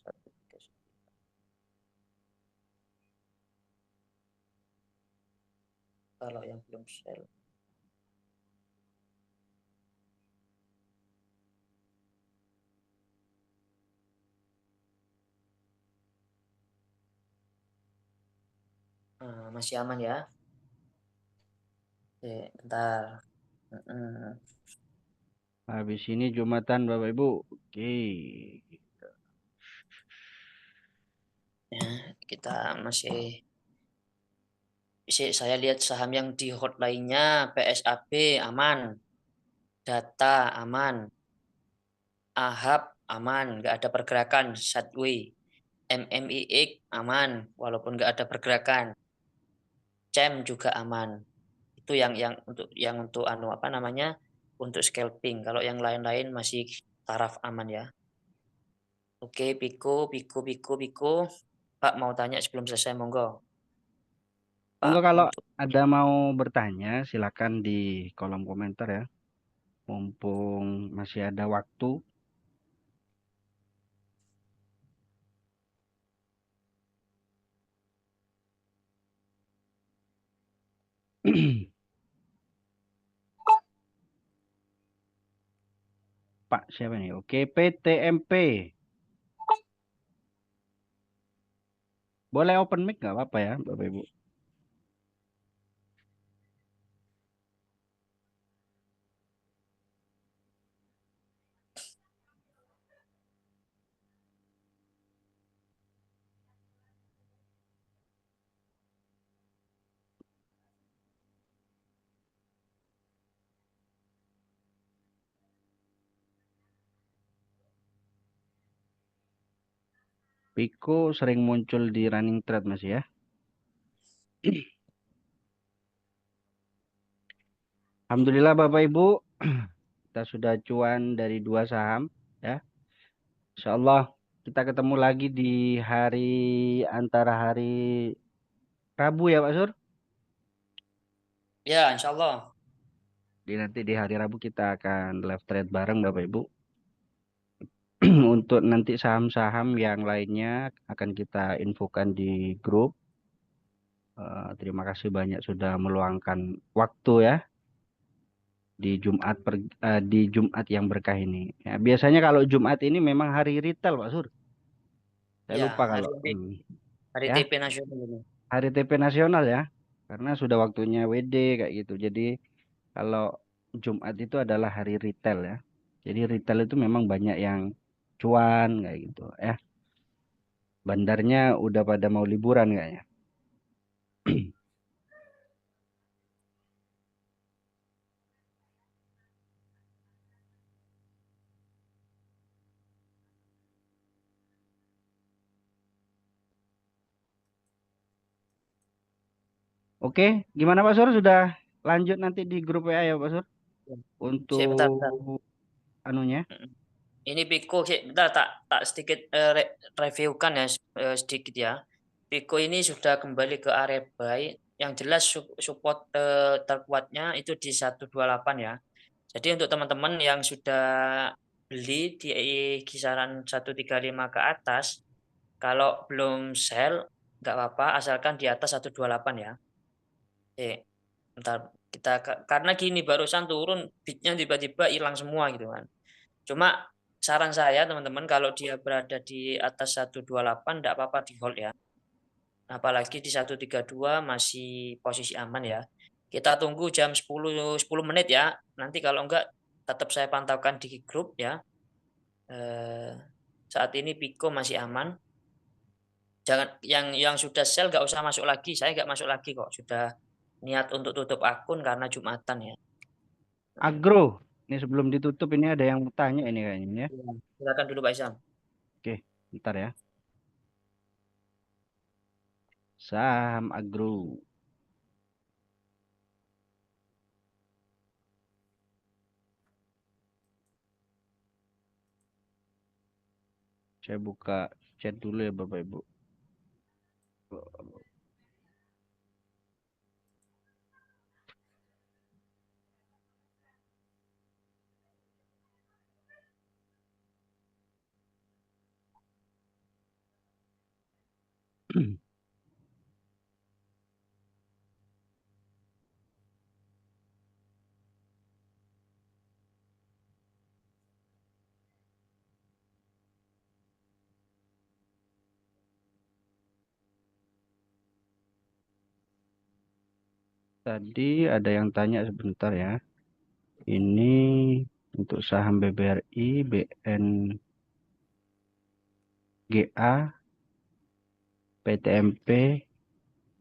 139. Kalau yang belum share. Nah, masih aman ya. Oke, bentar. Habis ini Jumatan, Bapak Ibu. Oke. Ya, kita saya lihat saham yang di hot lainnya, PSAB aman, data aman, AHAB aman, nggak ada pergerakan, Sadway, MMIX aman, walaupun nggak ada pergerakan, CEM juga aman. Itu yang untuk anu apa namanya, untuk scalping. Kalau yang lain-lain masih taraf aman ya. Oke, Pico. Pak mau tanya sebelum selesai, monggo. Pak, Monggo kalau untuk ada mau bertanya, silakan di kolom komentar ya. Mumpung masih ada waktu. Pak siapa nih? Oke, PTMP. Boleh open mic nggak apa-apa ya, Bapak Ibu? Pico sering muncul di running trade Mas ya. Alhamdulillah Bapak Ibu, kita sudah cuan dari 2 saham ya. Insya Allah kita ketemu lagi di antara hari Rabu ya Pak Sur. ya, insya Allah. Nanti di hari Rabu kita akan live trade bareng Bapak Ibu. Untuk nanti saham-saham yang lainnya akan kita infokan di grup. Terima kasih banyak sudah meluangkan waktu ya di Jumat yang berkah ini. Ya, biasanya kalau Jumat ini memang hari retail Pak Sur. Saya Ya, lupa kalau hari ya TP nasional ini. hari TP nasional ya. Karena sudah waktunya WD kayak gitu. Jadi kalau Jumat itu adalah hari retail ya. Jadi retail itu memang banyak yang cuan kayak gitu ya. Bandarnya udah pada mau liburan kayaknya. Oke, gimana Pak Sur? Sudah lanjut nanti di grup WA ya Pak Sur? Sik, bentar. Untuk anunya. Ini Pico, bentar tak sedikit reviewkan ya sedikit ya. Pico ini sudah kembali ke area buy. Yang jelas support terkuatnya itu di 128 ya. Jadi untuk teman-teman yang sudah beli di kisaran 135 ke atas, kalau belum sell nggak apa-apa asalkan di atas 128 ya. Bentar karena gini barusan turun bitnya tiba-tiba hilang semua gitu kan. Cuma saran saya teman-teman kalau dia berada di atas 128 enggak apa-apa di hold ya. Apalagi di 132 masih posisi aman ya. Kita tunggu jam 10 menit ya. Nanti kalau enggak tetap saya pantaukan di grup ya. Saat ini Pico masih aman. Jangan yang sudah sell nggak usah masuk lagi. Saya nggak masuk lagi kok. Sudah niat untuk tutup akun karena Jumatan ya. Agro. Ini sebelum ditutup ini ada yang tanya ini kayaknya ya. Iya, silakan dulu Pak Isam. Oke, bentar ya. Saham agro. Saya buka chat dulu ya Bapak Ibu. Tadi ada yang tanya sebentar ya. Ini untuk saham BBRI, BNGA, PTMP,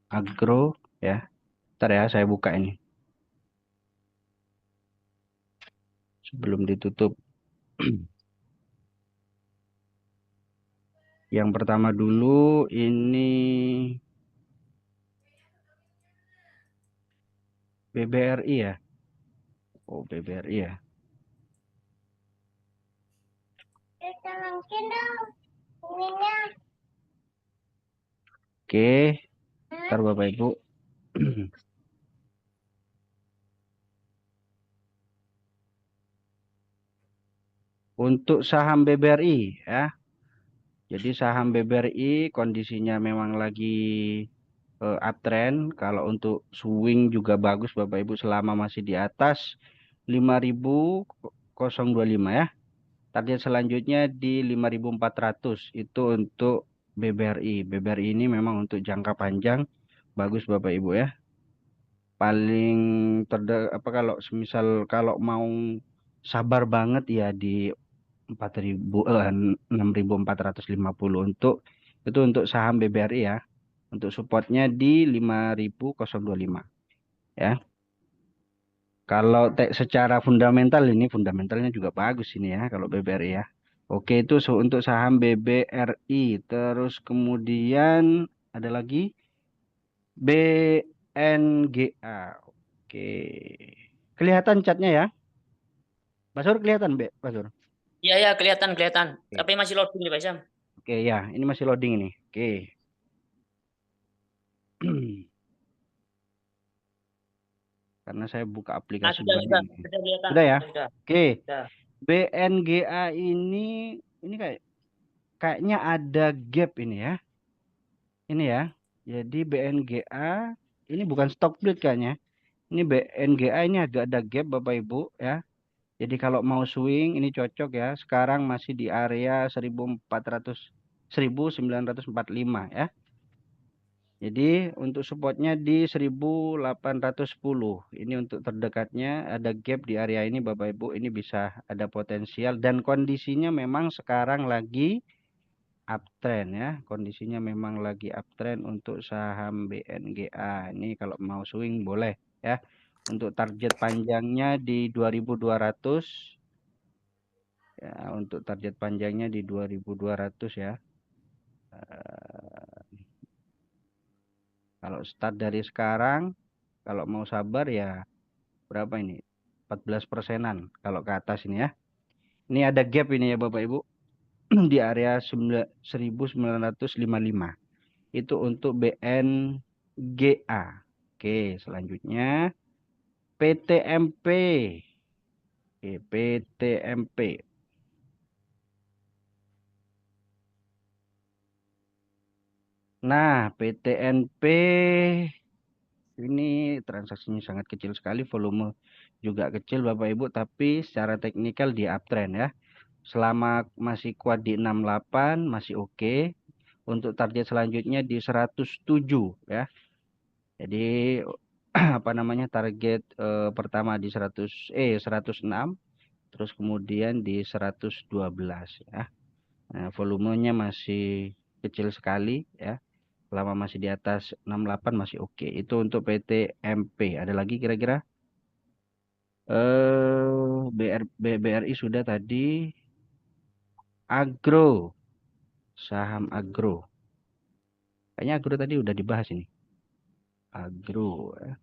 Agro ya. Ntar ya saya buka ini. Sebelum ditutup. Yang pertama dulu ini BBRI ya. Oh, BBRI ya. Oke, ntar Bapak Ibu. Untuk saham BBRI ya. Jadi saham BBRI kondisinya memang lagi uptrend. Kalau untuk swing juga bagus Bapak Ibu selama masih di atas 5.025 ya. Target selanjutnya di 5.400 itu untuk BBRI. BBRI ini memang untuk jangka panjang bagus Bapak Ibu ya. Paling kalau semisal kalau mau sabar banget ya di 6.450 untuk saham BBRI ya. Untuk supportnya di 5.025 ya. Kalau secara fundamental ini fundamentalnya juga bagus ini ya kalau BBRI ya. Oke itu untuk saham BBRI. Terus kemudian ada lagi BNGA. Oke. Kelihatan catnya ya. Basur kelihatan Pak Sur? Iya ya kelihatan. Oke. Tapi masih loading nih Pak Isam. Oke ya, ini masih loading ini. Oke. Karena saya buka Nah, aplikasi sudah banyak. kelihatan. Sudah ya? Sudah. Oke. Sudah. BNGA ini kayaknya ada gap ini ya. Ini ya. Jadi BNGA ini bukan stock split kayaknya. Ini BNGA ini agak ada gap Bapak Ibu ya. Jadi kalau mau swing ini cocok ya. Sekarang masih di area 1945 ya. Jadi untuk supportnya di 1810. Ini untuk terdekatnya ada gap di area ini Bapak Ibu. Ini bisa ada potensial dan kondisinya memang sekarang lagi uptrend ya. Kondisinya memang lagi uptrend untuk saham BNGA. Ini kalau mau swing boleh ya. Untuk target panjangnya di 2200 ya, untuk target panjangnya di 2200 ya. Kalau start dari sekarang kalau mau sabar ya berapa ini? 14%-an kalau ke atas ini ya. Ini ada gap ini ya Bapak Ibu di area 1955. Itu untuk BNGA. Oke, selanjutnya PTMP. Oke, PTMP. Nah, PTNP ini transaksinya sangat kecil sekali, volume juga kecil Bapak Ibu, tapi secara teknikal di uptrend ya. Selama masih kuat di 68 masih oke. Untuk target selanjutnya di 107 ya. Jadi apa namanya target pertama di 106, terus kemudian di 112 ya. Nah, volumenya masih kecil sekali ya. Selama masih di atas 68 masih oke. Itu untuk PT MP. Ada lagi kira-kira? BRI sudah tadi. Agro. Saham agro. Kayaknya agro tadi udah dibahas ini. Agro. Ya.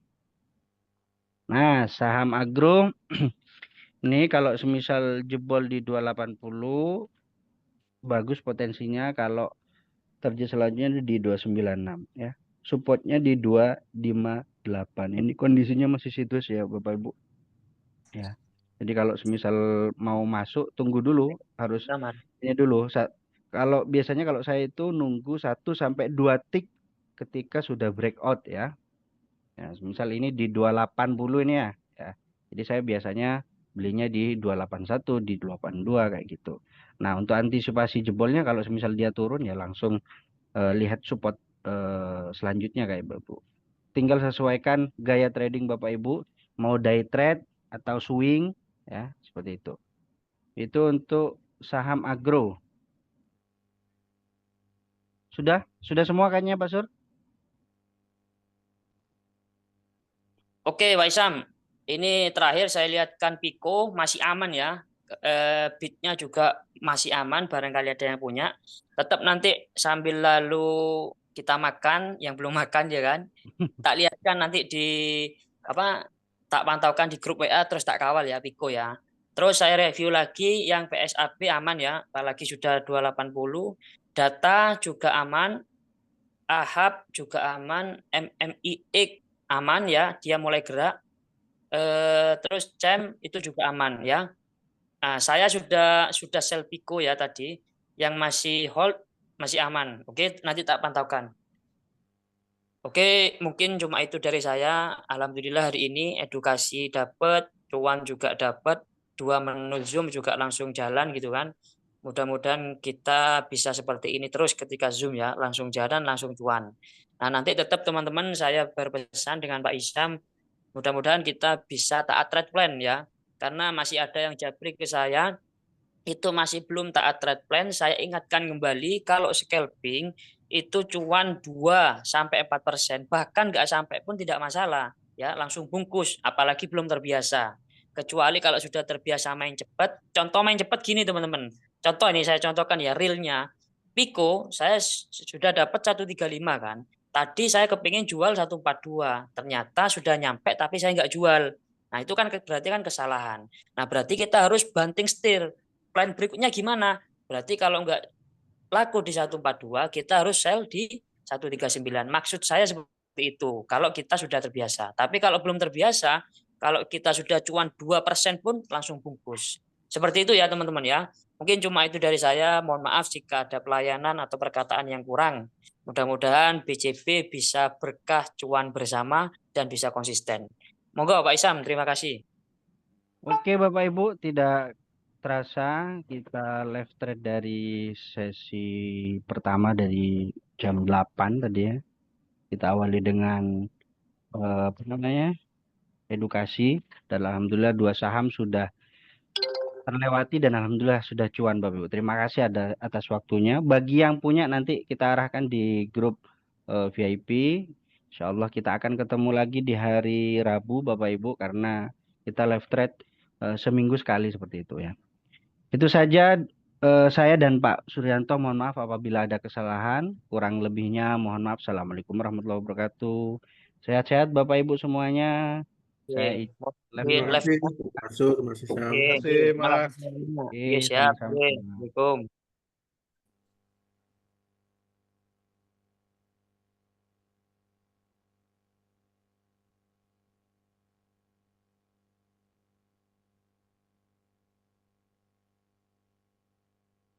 Nah, saham agro. Ini kalau semisal jebol di 280. Bagus potensinya kalau target selanjutnya di 296 ya. Supportnya di 258. Ini kondisinya masih situs ya Bapak Ibu. Ya. Jadi kalau semisal mau masuk tunggu dulu, harus Aman. ini dulu. Kalau biasanya kalau saya itu nunggu 1 sampai 2 tick ketika sudah breakout ya. Ya, misal ini di 280 ini ya. Ya. Jadi saya biasanya belinya di 281, di 282 kayak gitu. Nah, untuk antisipasi jebolnya kalau semisal dia turun ya langsung lihat support selanjutnya kayak Bapak. Tinggal sesuaikan gaya trading Bapak Ibu, mau day trade atau swing ya, seperti itu. Itu untuk saham agro. Sudah semua kayaknya Pak Sur? Oke, Pak Isam. Ini terakhir saya lihatkan Pico masih aman ya. Bitnya juga masih aman, barangkali ada yang punya. Tetap nanti sambil lalu kita makan, yang belum makan ya kan. Tak lihatkan nanti di apa? Tak pantaukan di grup WA terus tak kawal ya Pico ya. Terus saya review lagi yang PSAB aman ya, apalagi sudah 280. Data juga aman, AHAB juga aman, MMIX aman ya, dia mulai gerak. Terus CEM itu juga aman ya. Nah, saya sudah sell Pico ya tadi, yang masih hold masih aman. Oke, nanti tak pantaukan. Oke, mungkin cuma itu dari saya. Alhamdulillah hari ini edukasi dapat, cuan juga dapat, 2 menu Zoom juga langsung jalan gitu kan. Mudah-mudahan kita bisa seperti ini terus ketika Zoom ya, langsung jalan, langsung cuan. Nah, nanti tetap teman-teman saya berpesan dengan Pak Isam, mudah-mudahan kita bisa taat trade plan ya. Karena masih ada yang japri ke saya, itu masih belum taat trade plan. Saya ingatkan kembali kalau scalping itu cuan 2-4%, bahkan nggak sampai pun tidak masalah ya, langsung bungkus apalagi belum terbiasa. Kecuali kalau sudah terbiasa main cepat. Contoh main cepat gini teman-teman, contoh ini saya contohkan ya realnya. Pico saya sudah dapat 135 kan, tadi saya kepingin jual 142, ternyata sudah nyampe tapi saya nggak jual. Nah itu kan berarti kan kesalahan. Nah berarti kita harus banting setir. Plan berikutnya gimana? Berarti kalau nggak laku di 142, kita harus sell di 139. Maksud saya seperti itu. Kalau kita sudah terbiasa. Tapi kalau belum terbiasa, kalau kita sudah cuan 2% pun langsung bungkus. Seperti itu ya teman-teman ya. Mungkin cuma itu dari saya. Mohon maaf jika ada pelayanan atau perkataan yang kurang. Mudah-mudahan BJB bisa berkah cuan bersama dan bisa konsisten. Monggo Pak Isam, terima kasih. Oke Bapak Ibu, tidak terasa kita live trade dari sesi pertama dari jam 8 tadi ya. Kita awali dengan apa namanya? Edukasi, dan alhamdulillah 2 saham sudah terlewati dan alhamdulillah sudah cuan Bapak Ibu. Terima kasih atas waktunya. Bagi yang punya nanti kita arahkan di grup VIP. Insya Allah kita akan ketemu lagi di hari Rabu Bapak Ibu, karena kita live trade seminggu sekali seperti itu ya. Itu saja saya dan Pak Suryanto, mohon maaf apabila ada kesalahan. Kurang lebihnya mohon maaf. Assalamualaikum warahmatullahi wabarakatuh. Sehat-sehat Bapak Ibu semuanya. Saya Oke, live Terima live. kasih, Masuk, Mas Isam. Oke, Terima kasih, malam. Mas. Oke, Oke, siap. sama-sama. Oke, Assalamualaikum.